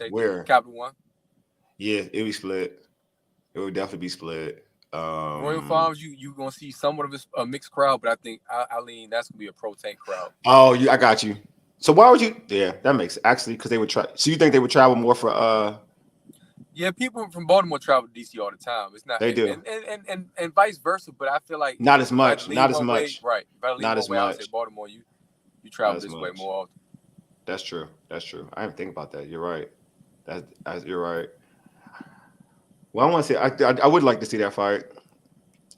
Speaker 1: Where?
Speaker 2: Capital One.
Speaker 1: Yeah, it'd be split. It would definitely be split.
Speaker 2: Royal Farms, you gonna see somewhat of a mixed crowd, but I think I lean that's gonna be a pro Tank crowd.
Speaker 1: Oh, I got you. So why would you? Yeah, that makes actually because they would try. So you think they would travel more for?
Speaker 2: Yeah, people from Baltimore travel to DC all the time. It's not
Speaker 1: they do,
Speaker 2: and vice versa. But I feel like
Speaker 1: not as much. Not as much.
Speaker 2: Right.
Speaker 1: Not as much.
Speaker 2: I say Baltimore, you travel this way more often.
Speaker 1: That's true. I didn't think about that. You're right. You're right. Well, I want to say I would like to see that fight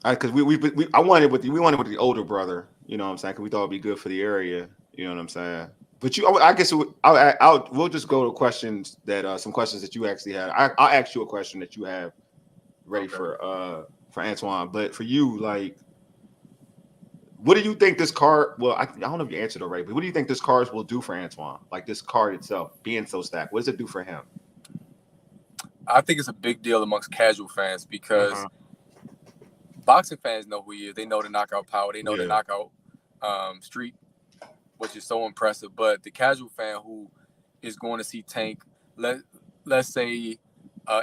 Speaker 1: because we wanted with the older brother. You know what I'm saying? Because we thought it'd be good for the area. You know what I'm saying? But I guess we'll just go to questions that some questions that you actually had. I'll ask you a question that you have ready for Antoine. But for you, like, what do you think this card? Well, I don't know if you answered already, but what do you think this card will do for Antoine? Like this card itself being so stacked, what does it do for him?
Speaker 2: I think it's a big deal amongst casual fans because boxing fans know who he is. They know the knockout power. They know the knockout streak, which is so impressive. But the casual fan who is going to see Tank, let's say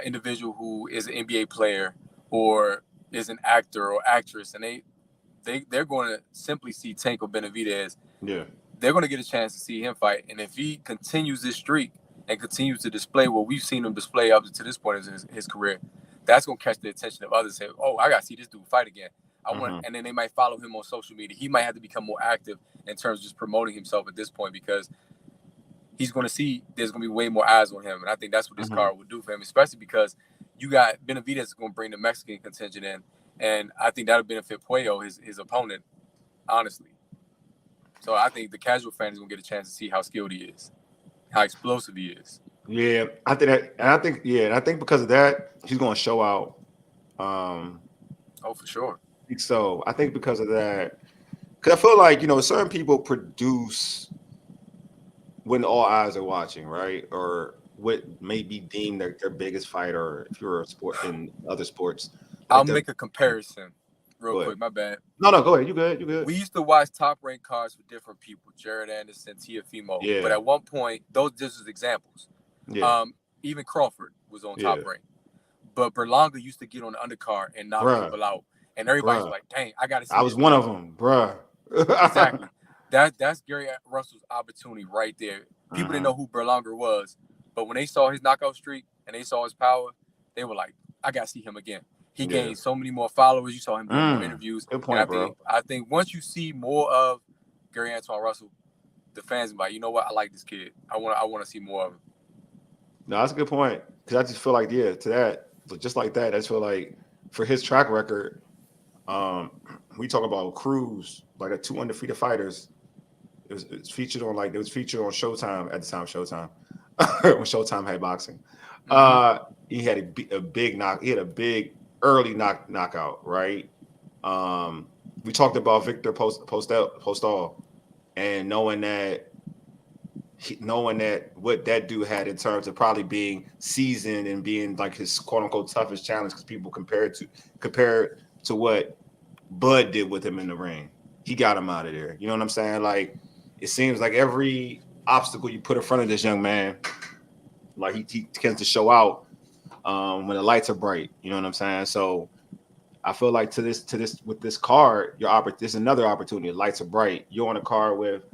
Speaker 2: individual who is an NBA player or is an actor or actress, and they're going to simply see Tank or Benavidez. Yeah, they're going to get a chance to see him fight. And if he continues this streak and continues to display what we've seen him display up to this point in his career, that's going to catch the attention of others. Say, oh, I got to see this dude fight again. And then they might follow him on social media. He might have to become more active in terms of just promoting himself at this point because he's going to see there's going to be way more eyes on him. And I think that's what this card will do for him, especially because you got Benavidez is going to bring the Mexican contingent in. And I think that'll benefit Puello, his opponent, honestly. So I think the casual fan is going to get a chance to see how skilled he is, how explosive he is.
Speaker 1: Yeah, I think that, and I think because of that, he's going to show out.
Speaker 2: Oh, for sure.
Speaker 1: So I think because of that, because I feel like certain people produce when all eyes are watching, right? Or what may be deemed their biggest fight, or if you're a sport in other sports.
Speaker 2: I'll make a comparison real quick. My bad.
Speaker 1: No, go ahead. You good.
Speaker 2: We used to watch top ranked cards for different people, Jared Anderson, Teofimo. Yeah. But at one point, those just as examples. Yeah. Even Crawford was on top rank. But Berlanga used to get on the undercard and knock people out. And everybody's like, dang, I got to see
Speaker 1: I was one of them, bruh.
Speaker 2: Exactly. That's Gary Russell's opportunity right there. People didn't know who Berlanga was. But when they saw his knockout streak and they saw his power, they were like, I got to see him again. he gained so many more followers. You saw him doing more interviews.
Speaker 1: Good point, bro.
Speaker 2: I think once you see more of Gary Antuanne Russell, the fans be like, you know what? I like this kid. I want to see more of him.
Speaker 1: No, that's a good point. Because I just feel like, to that, just like that, I just feel like for his track record, we talk about Cruz, like the 2 undefeated fighters. It was featured on Showtime at the time. Showtime when Showtime had boxing. He had a big knock. He had a big early knockout, right? We talked about Victor Postol, and knowing that what that dude had in terms of probably being seasoned and being like his quote unquote toughest challenge, because people compared to what Bud did with him in the ring. He got him out of there. You know what I'm saying? Like, it seems like every obstacle you put in front of this young man, like he tends to show out when the lights are bright. You know what I'm saying? So I feel like with this card, there's another opportunity. The lights are bright. You're on a card with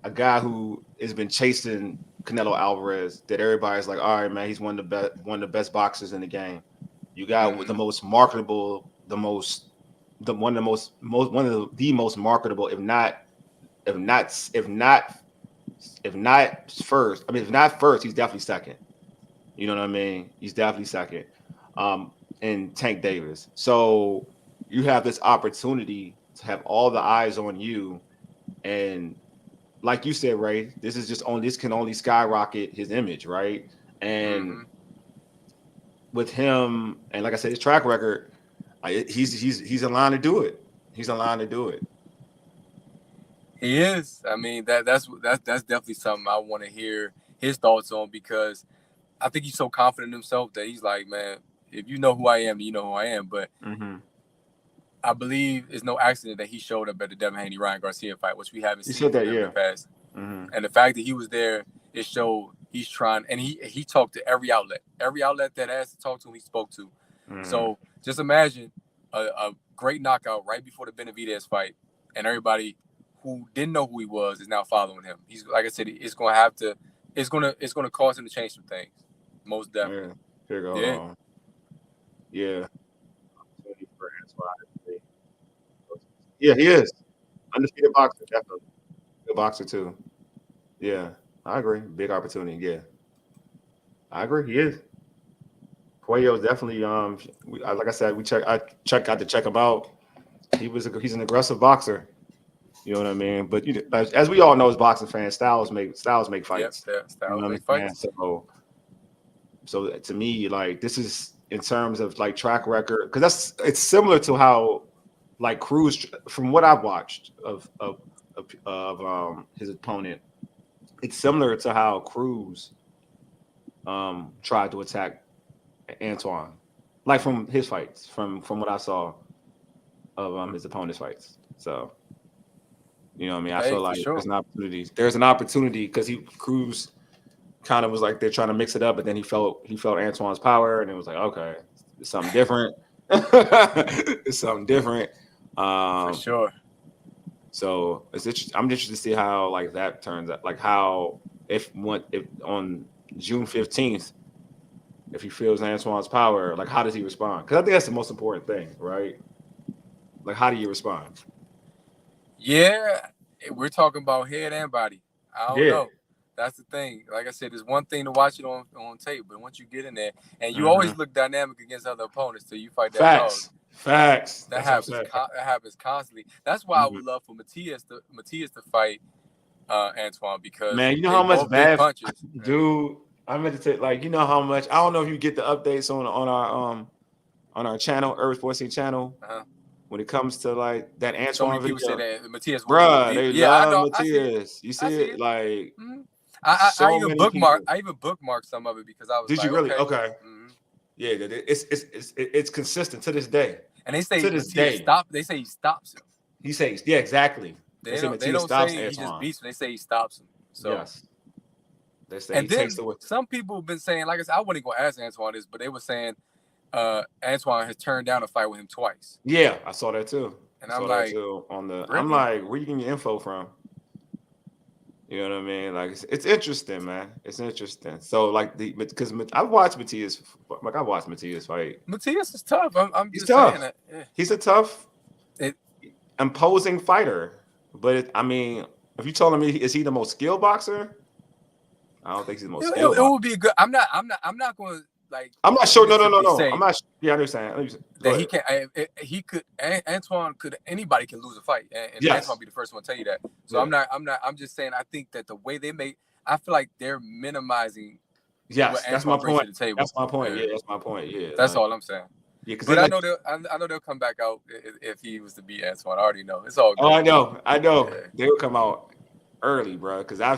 Speaker 1: a guy who has been chasing Canelo Alvarez, that everybody's like, all right, man, he's one of the best boxers in the game. You got the most marketable, one of the most marketable, if not first. I mean, if not first, he's definitely second. You know what I mean? He's definitely second. And Tank Davis. So you have this opportunity to have all the eyes on you, and like you said, Ray, this can only skyrocket his image, right? And with him, and like I said, his track record, he's in line to do it. He's in line to do it.
Speaker 2: He is. I mean, that's definitely something I want to hear his thoughts on, because I think he's so confident in himself that he's like, man, if you know who I am, then you know who I am. But I believe it's no accident that he showed up at the Devin Haney-Ryan Garcia fight, which we haven't seen in the past. And the fact that he was there, it showed he's trying. And he talked to every outlet that asked to talk to him, he spoke to. So just imagine a great knockout right before the Benavidez fight, and everybody who didn't know who he was is now following him. He's, like I said, it's going to cause him to change some things. Most definitely.
Speaker 1: Yeah. Yeah, he is. Undefeated boxer, definitely. Good boxer too. Yeah, I agree. Big opportunity. Yeah, I agree. He is. Puello is definitely. Like I said, I got to check him out. He's an aggressive boxer. You know what I mean? But as we all know, as boxing fans, styles make fights.
Speaker 2: Yep, styles make fights.
Speaker 1: So to me, like, this is in terms of like track record, because it's similar to how like Cruz, from what I've watched of his opponent, it's similar to how Cruz tried to attack Antuanne, like from his fights, from what I saw of his opponent's fights. So, you know what I mean? I feel like there's an opportunity because Cruz kind of was like, they're trying to mix it up, but then he felt Antoine's power, and it was like, okay, it's something different. It's something different.
Speaker 2: For sure.
Speaker 1: So it's interesting. I'm interested to see how like that turns out. Like how if on June 15th, if he feels Antoine's power, like how does he respond? Because I think that's the most important thing, right? Like, how do you respond?
Speaker 2: Yeah, we're talking about head and body. I don't know. That's the thing. Like I said, there's one thing to watch it on tape, but once you get in there, and you always look dynamic against other opponents till you fight that dog.
Speaker 1: Facts.
Speaker 2: That happens constantly. That's why I would love for Matias to fight Antoine, because
Speaker 1: man, you know how much bad punches, dude. I meant to say, like, you know how much. I don't know if you get the updates on our channel, Urban Sports Scene channel. When it comes to like that Antoine
Speaker 2: so many
Speaker 1: video,
Speaker 2: people say that Matias,
Speaker 1: bruh, they love Matias. You see it, like.
Speaker 2: I even bookmarked some of it because I was.
Speaker 1: Did you really? Okay. Yeah, it's consistent to this day.
Speaker 2: And they say They say he stops him.
Speaker 1: He says, yeah, exactly.
Speaker 2: They don't say he just beats him. They say he stops him. So
Speaker 1: yes. They say
Speaker 2: and then some people have been saying, like I said, I wasn't going to ask Antoine this, but they were saying Antoine has turned down a fight with him twice.
Speaker 1: Yeah, I saw that too.
Speaker 2: And I'm like,
Speaker 1: I'm like, where you getting your info from? You know what I mean? Like it's interesting, man. It's interesting. So like because I've watched Matias fight.
Speaker 2: Matias is tough. I'm
Speaker 1: He's
Speaker 2: just
Speaker 1: tough.
Speaker 2: saying that.
Speaker 1: Yeah. He's a tough, imposing fighter. But I mean, if you telling me is he the most skilled boxer? I don't think he's the most skilled.
Speaker 2: It would be good. I'm not going to like.
Speaker 1: I'm not sure. No. I'm not. Yeah, I understand.
Speaker 2: That he can. He could. Antuanne could. Anybody can lose a fight, and yes. Antuanne be the first one to tell you that. So yeah. I'm not. I'm just saying. I think that the way they make, I feel like they're minimizing.
Speaker 1: Yes, that's my point. That's my point. Yeah, that's my point. Yeah,
Speaker 2: that's all I'm saying. Yeah, but I know they'll come back out if he was to beat Antuanne. I already know. It's all good.
Speaker 1: Oh, I know. Yeah. They'll come out early, bro. Because I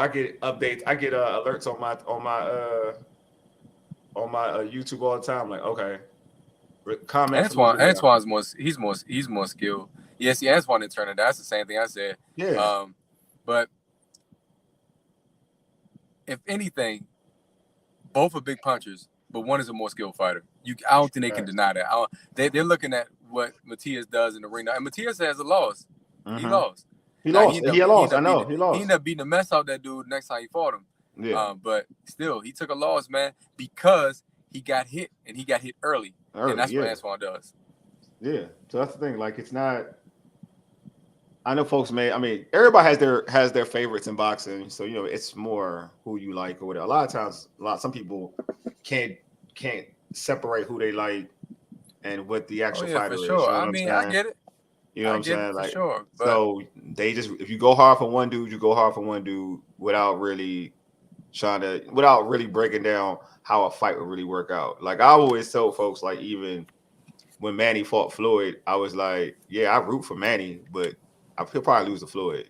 Speaker 1: get updates. I get alerts on my YouTube all the time. Like, okay, comment.
Speaker 2: Antoine's more skilled. Yes, Antuanne didn't turn it. That's the same thing I said.
Speaker 1: Yeah.
Speaker 2: But if anything, both are big punchers, but one is a more skilled fighter. I don't think they can deny that. They're looking at what Matias does in the ring now, and Matias has a loss. Mm-hmm. He lost.
Speaker 1: He lost. I know. He lost.
Speaker 2: He ended up beating the mess out of that dude next time he fought him.
Speaker 1: Yeah.
Speaker 2: But still, he took a loss, man, because he got hit, and he got hit early. And that's what Antuanne does.
Speaker 1: Yeah. So that's the thing. Like, it's not. I know folks everybody has their favorites in boxing. So, it's more who you like or whatever. A lot of times, some people can't separate who they like and what the actual fighter is.
Speaker 2: Sure. I get it.
Speaker 1: You know what I'm saying? Like,
Speaker 2: sure. But
Speaker 1: so they just, if you go hard for one dude, you go hard for one dude without really breaking down how a fight would really work out. Like, I always tell folks, like, even when Manny fought Floyd, I was like, yeah, I root for Manny, but he'll probably lose to Floyd.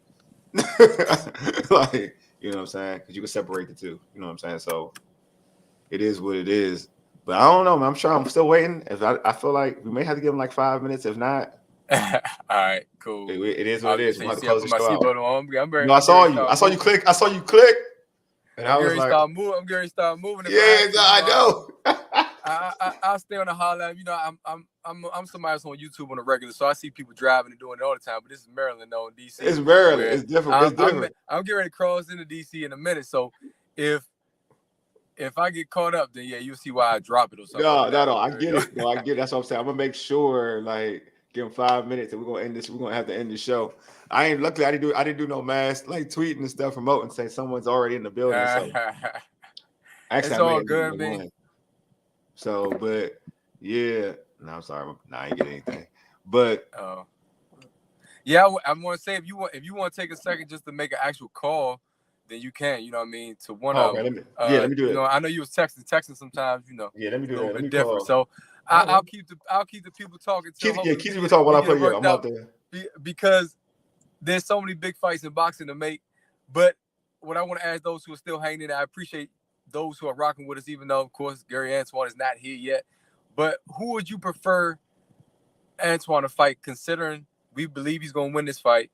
Speaker 1: Like, you know what I'm saying? Because you can separate the two. You know what I'm saying? So it is what it is. But I don't know, man. I'm still waiting. If I feel like we may have to give him like 5 minutes. If not,
Speaker 2: all right, cool.
Speaker 1: It is what it is.
Speaker 2: I'm close the show out.
Speaker 1: I saw you. I saw you click. And I was like,
Speaker 2: I'm going to start moving.
Speaker 1: Yeah, I know.
Speaker 2: I'll stay on the highlight. I'm somebody else on YouTube on a regular, so I see people driving and doing it all the time. But this is Maryland, though, in DC.
Speaker 1: It's Maryland. It's different.
Speaker 2: I'm getting ready to cross into DC in a minute. So if I get caught up, then yeah, you'll see why I drop it or something.
Speaker 1: No. I get it. No, I get it. That's what I'm saying. I'm gonna make sure, like, give him 5 minutes, and we're gonna end this. We're gonna have to end the show. Luckily, I didn't do no mass like tweeting and stuff, promoting, saying someone's already in the building. So
Speaker 2: it's all good, man.
Speaker 1: So, but yeah, no, I'm sorry, I ain't get anything. But
Speaker 2: yeah, I'm gonna say if you want to take a second just to make an actual call, then you can. You know what I mean? To one of them.
Speaker 1: Let me do it.
Speaker 2: I know you was texting sometimes.
Speaker 1: Yeah, let me do it.
Speaker 2: Let me different. Call. So I'll keep the people talking.
Speaker 1: Keep people talking while I put you. I'm out there
Speaker 2: because there's so many big fights in boxing to make. But what I want to ask those who are still hanging in, I appreciate those who are rocking with us, even though, of course, Gary Antuanne is not here yet. But who would you prefer Antuanne to fight, considering we believe he's going to win this fight?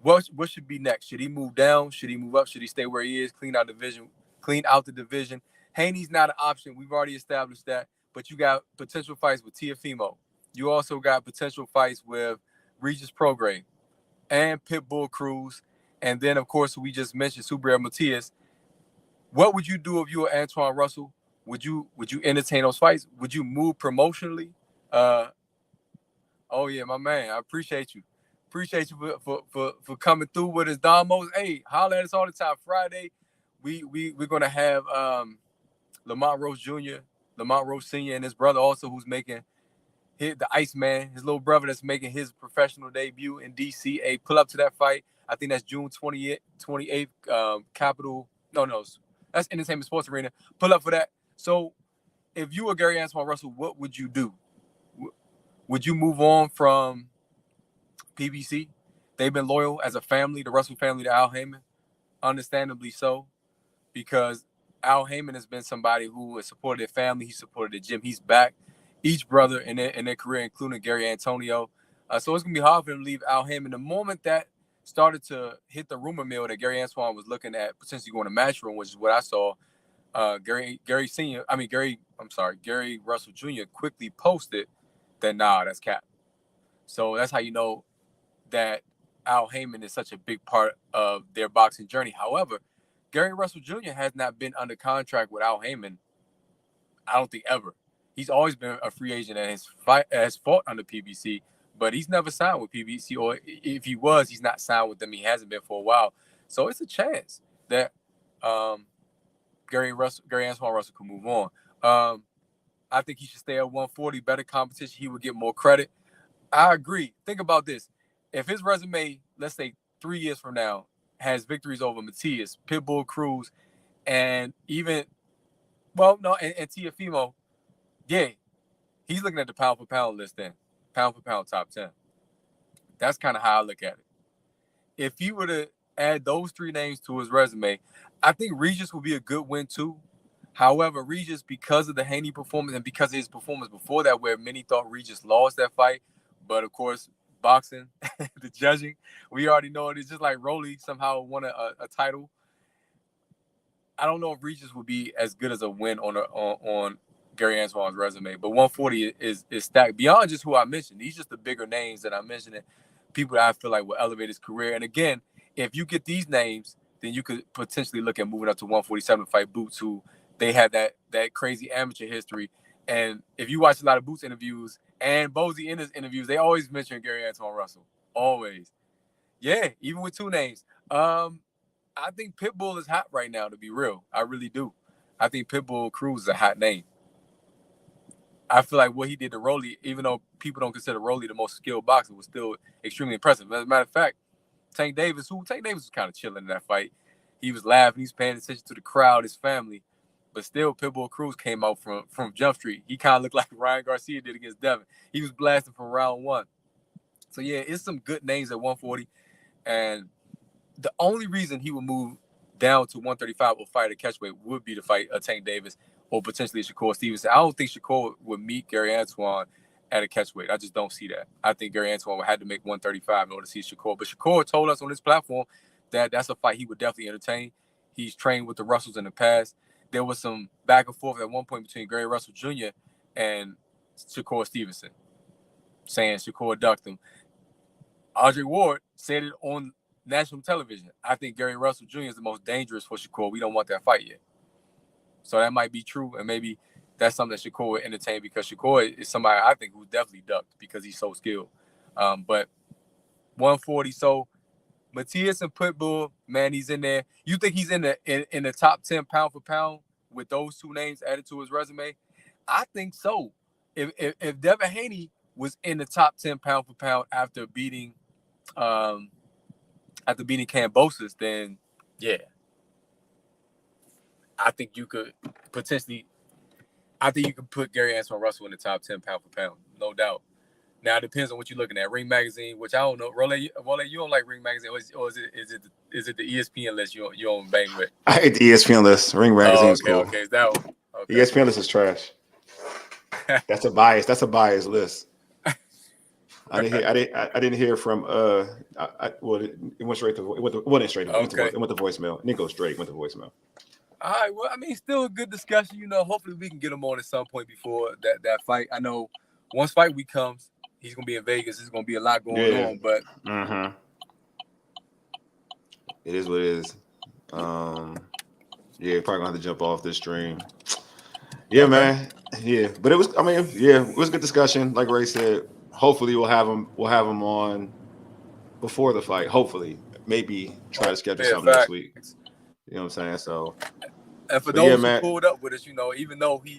Speaker 2: What should be next? Should he move down? Should he move up? Should he stay where he is? Clean out the division. Haney's not an option. We've already established that. But you got potential fights with Teofimo. You also got potential fights with Regis Prograis and Pitbull Cruz. And then, of course, we just mentioned Subriel Matias. What would you do if you were Antuanne Russell? Would you entertain those fights? Would you move promotionally? Oh yeah, my man. I appreciate you. Appreciate you for coming through with us, Damos. Hey, holler at us all the time. Friday, we're gonna have Lamont Rose Jr., Lamont Rose Sr., and his brother also, who's making the Iceman, his little brother that's making his professional debut in DC. Hey, pull up to that fight. I think that's June 28th. Capitol. No. That's Entertainment Sports Arena. Pull up for that. So if you were Gary Antuanne Russell, what would you do? Would you move on from PBC? They've been loyal as a family, the Russell family, to Al Haymon. Understandably so, because Al Haymon has been somebody who has supported their family. He supported the gym. He's back each brother in their career, including Gary Antonio. So it's going to be hard for him to leave Al Haymon. The moment that started to hit the rumor mill that Gary Antuanne was looking at potentially going to Matchroom, which is what I saw. Gary Russell Jr. quickly posted that, nah, that's cap. So that's how you know that Al Haymon is such a big part of their boxing journey. However, Gary Russell Jr. has not been under contract with Al Haymon, I don't think ever. He's always been a free agent and has fought under PBC, but he's never signed with PBC, or if he was, he's not signed with them. He hasn't been for a while. So it's a chance that Gary Antuanne Russell could move on. I think he should stay at 140. Better competition, he would get more credit. I agree. Think about this. If his resume, let's say 3 years from now, has victories over Matias, Pitbull Cruz, and even, and Teofimo, yeah, he's looking at the pound for pound list then. Pound for pound top 10. That's kind of how I look at it. If he were to add those 3 names to his resume, I think Regis would be a good win too. However, Regis, because of the Haney performance and because of his performance before that, where many thought Regis lost that fight, but of course, boxing, the judging, we already know it. It's just like Rolly somehow won a title. I don't know if Regis would be as good as a win on Gary Antuanne's resume, but 140 is stacked beyond just who I mentioned. These just the bigger names that I mentioned, and people that I feel like will elevate his career. And again, if you get these names, then you could potentially look at moving up to 147 to fight Boots, who they had that crazy amateur history. And if you watch a lot of Boots interviews and Bozy in his interviews, they always mention Gary Antuanne Russell. Always. Yeah, even with 2 names. I think Pitbull is hot right now, to be real. I really do. I think Pitbull Cruz is a hot name. I feel like what he did to Rolly, even though people don't consider Rolly the most skilled boxer, was still extremely impressive. As a matter of fact, Tank Davis was kind of chilling in that fight. He was laughing. He was paying attention to the crowd, his family. But still, Pitbull Cruz came out from Jump Street. He kind of looked like Ryan Garcia did against Devin. He was blasting from round 1. So, yeah, it's some good names at 140. And the only reason he would move down to 135 or fight a catchweight would be to fight a Tank Davis or potentially Shakur Stevenson. I don't think Shakur would meet Gary Antuanne at a catchweight. I just don't see that. I think Gary Antuanne would have to make 135 in order to see Shakur. But Shakur told us on this platform that that's a fight he would definitely entertain. He's trained with the Russells in the past. There was some back and forth at one point between Gary Russell Jr. and Shakur Stevenson, saying Shakur ducked him. Audrey Ward said it on national television. I think Gary Russell Jr. is the most dangerous for Shakur. We don't want that fight yet. So that might be true, and maybe that's something that Shakur would entertain, because Shakur is somebody I think who definitely ducked because he's so skilled. But 140, so Matias and Pitbull, man, he's in there. You think he's in the top 10 pound for pound with those 2 names added to his resume? I think so. If Devin Haney was in the top 10 pound for pound after beating Kambosos, then yeah, I think you could potentially. I think you could put Gary Antuanne Russell in the top 10 pound for pound, no doubt. Now it depends on what you're looking at. Ring Magazine, which I don't know. Role, you don't like Ring Magazine, or is it the ESPN list you don't bang with?
Speaker 1: I hate the ESPN list. Ring Magazine's cool.
Speaker 2: Okay, is that one? Okay.
Speaker 1: The ESPN list is trash. That's a biased list. I didn't hear from it went straight to it wasn't straight. It went to voicemail. It didn't go straight. It went to voicemail.
Speaker 2: All right. Well, I mean, still a good discussion. Hopefully we can get him on at some point before that fight. I know once fight week comes, he's gonna be in Vegas. There's gonna be a lot going on, but
Speaker 1: it is what it is. Probably gonna have to jump off this stream. Yeah, okay. Man. Yeah, but it was a good discussion. Like Ray said, hopefully we'll have him on before the fight. Hopefully, maybe try to schedule something next week. You know what I'm saying? So,
Speaker 2: and for those who pulled up with us, even though he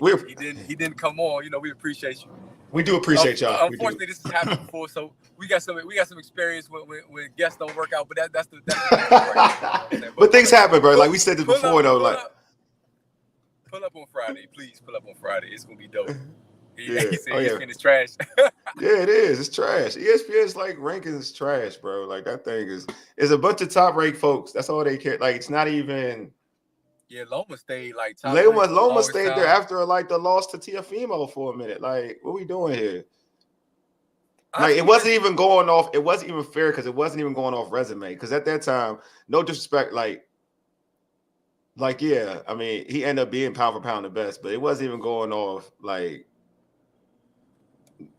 Speaker 2: didn't come on, we appreciate you.
Speaker 1: We do appreciate y'all.
Speaker 2: Unfortunately, this has happened before, so we got some experience when guests don't work out. But that's the
Speaker 1: but things happen, bro. Like we said this before, though.
Speaker 2: Pull up on Friday, please. Pull up on Friday. It's gonna be dope. He said
Speaker 1: ESPN
Speaker 2: is trash.
Speaker 1: Yeah, it is. It's trash. ESPN's like rankings trash, bro. Like that thing is a bunch of top ranked folks. That's all they care. Like it's not even.
Speaker 2: Yeah, Loma stayed like top.
Speaker 1: Loma stayed there after like the loss to Teofimo for a minute. Like, what are we doing here? Like it wasn't even going off. It wasn't even fair because it wasn't even going off resume. Because at that time, no disrespect, yeah, I mean, he ended up being pound for pound the best, but it wasn't even going off like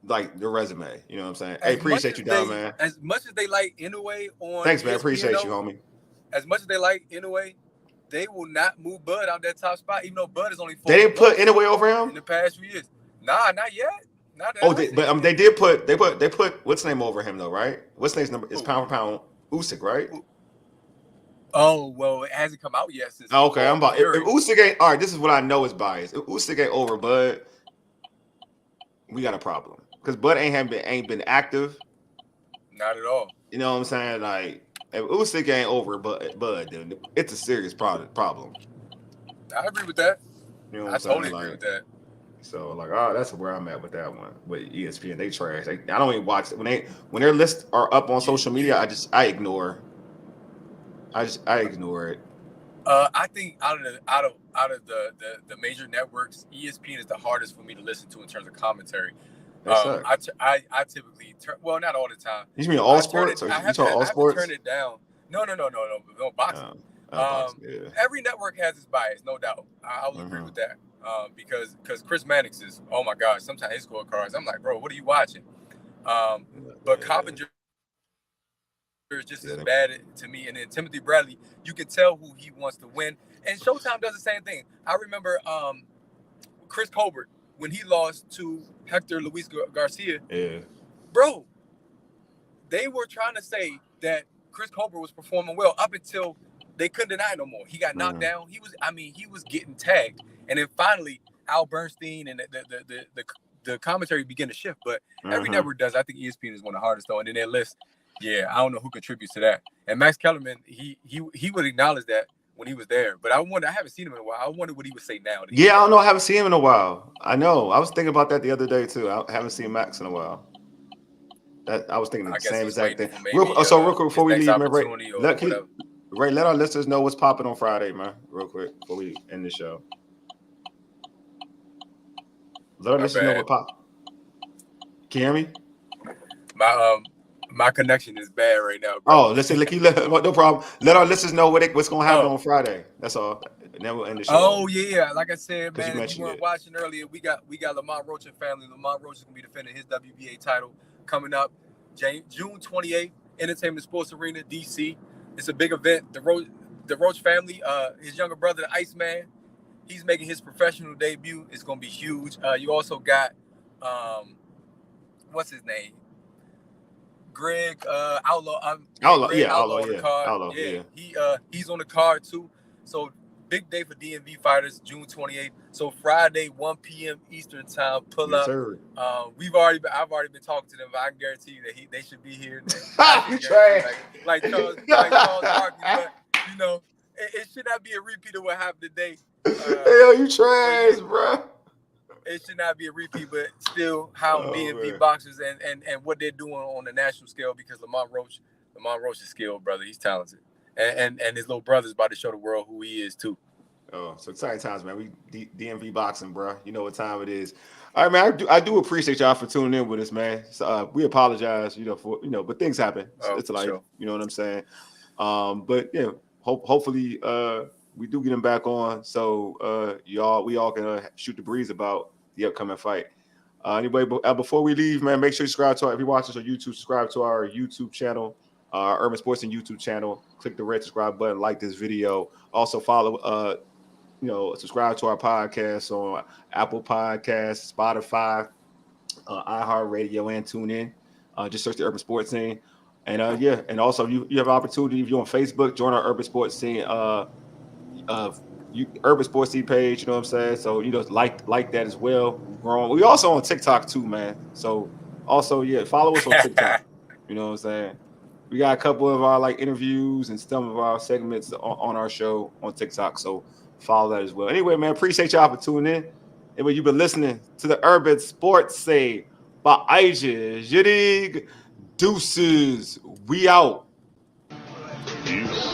Speaker 1: like the resume. You know what I'm saying? Hey, appreciate you, Don, man.
Speaker 2: As much as they like Inoue on
Speaker 1: thanks, man. Appreciate you, homie.
Speaker 2: As much as they like Inoue, they will not move Bud out that top spot, even though Bud is only 4.
Speaker 1: They didn't put Inoue over him
Speaker 2: in the past few years. Nah, not yet. Not
Speaker 1: that they did put they put what's name over him though, right? What's name's number is pound for pound Usyk, right?
Speaker 2: Oh well, it hasn't come out yet. Since
Speaker 1: okay, I'm about if Usyk ain't all right. This is what I know is biased. If Usyk ain't over Bud, we got a problem because Bud ain't been active.
Speaker 2: Not at all.
Speaker 1: You know what I'm saying? Like if Usyk ain't over Bud, then it's a serious problem.
Speaker 2: I agree with that.
Speaker 1: You know
Speaker 2: what I'm totally agree with that.
Speaker 1: So like, that's where I'm at with that one. With ESPN, they trash. I don't even watch it when their lists are up on social media. I ignore. I ignore it.
Speaker 2: I think out of the major networks, ESPN is the hardest for me to listen to in terms of commentary. I typically turn, well, not all the time.
Speaker 1: You mean all sports?
Speaker 2: I have to turn it down. No, boxing.
Speaker 1: Yeah.
Speaker 2: Every network has its bias, no doubt. I will agree with that. Because Chris Mannix is, oh my gosh, sometimes his scorecards, I'm like, bro, what are you watching? But Coppinger is just as bad to me. And then Timothy Bradley, you can tell who he wants to win. And Showtime does the same thing. I remember Chris Colbert, when he lost to Hector Luis Garcia.
Speaker 1: Yeah.
Speaker 2: Bro, they were trying to say that Chris Colbert was performing well up until they couldn't deny no more. He got knocked down. He was getting tagged. And then finally, Al Bernstein and the commentary began to shift. But every network does. I think ESPN is one of the hardest, though. And in their list, I don't know who contributes to that. And Max Kellerman, he would acknowledge that when he was there. But I haven't seen him in a while. I wonder what he would say now.
Speaker 1: Yeah, I don't know. I haven't seen him in a while. I know. I was thinking about that the other day, too. I haven't seen Max in a while. I was thinking the same exact thing. Real quick before we leave, man, Ray, let our listeners know what's popping on Friday, man. Real quick before we end the show. Let our listeners know what pop. Can you hear me?
Speaker 2: My connection is bad right now,
Speaker 1: Oh,
Speaker 2: bro.
Speaker 1: listen, no problem. Let our listeners know what's going to happen on Friday. That's all. And then we'll end the show.
Speaker 2: Oh yeah, like I said, man, if you weren't watching earlier, we got Lamont Roach and family. Lamont Roach is going to be defending his WBA title coming up June 28th, Entertainment Sports Arena, DC. It's a big event. The Roach family, his younger brother, the Iceman, he's making his professional debut. It's going to be huge. You also got, what's his name? Greg Outlaw.
Speaker 1: Outlaw
Speaker 2: on the card. He's on the card too. So big day for DMV fighters, June 28th. So Friday, 1 p.m. Eastern time. Pull up.
Speaker 1: Sir.
Speaker 2: I've already been talking to them, but I can guarantee you that they should be here.
Speaker 1: You trash.
Speaker 2: Like Charles Barkley, but you know, it should not be a repeat of what happened today.
Speaker 1: Hell, you trash, bro.
Speaker 2: It should not be a repeat, but still, how DMV boxers and what they're doing on the national scale, because Lamont Roach is skilled, brother. He's talented, and his little brother's about to show the world who he is too.
Speaker 1: Oh, so exciting times, man. We DMV boxing, bro. You know what time it is. All right, man. I do appreciate y'all for tuning in with us, man. So, we apologize, but things happen. It's life. Sure. You know what I'm saying? But yeah, hopefully we do get him back on, so we all can shoot the breeze about the upcoming fight. Anyway, before we leave, man, make sure you subscribe to if you watch us on YouTube, subscribe to our YouTube channel, Urban Sports and YouTube channel. Click the red subscribe button, like this video. Also follow, subscribe to our podcast on Apple Podcasts, Spotify, iHeartRadio, and TuneIn. Just search the Urban Sports Scene. And and also you have an opportunity, if you're on Facebook, join our Urban Sports Scene Urban Sports Scene page, you know what I'm saying? So like that as well. We also on TikTok too, man. So also follow us on TikTok. You know what I'm saying? We got a couple of our interviews and some of our segments on our show on TikTok. So follow that as well. Anyway, man, appreciate y'all for tuning in. Anyway, you've been listening to the Urban Sports Scene by Aija Jidig. Deuces. We out.
Speaker 3: Peace.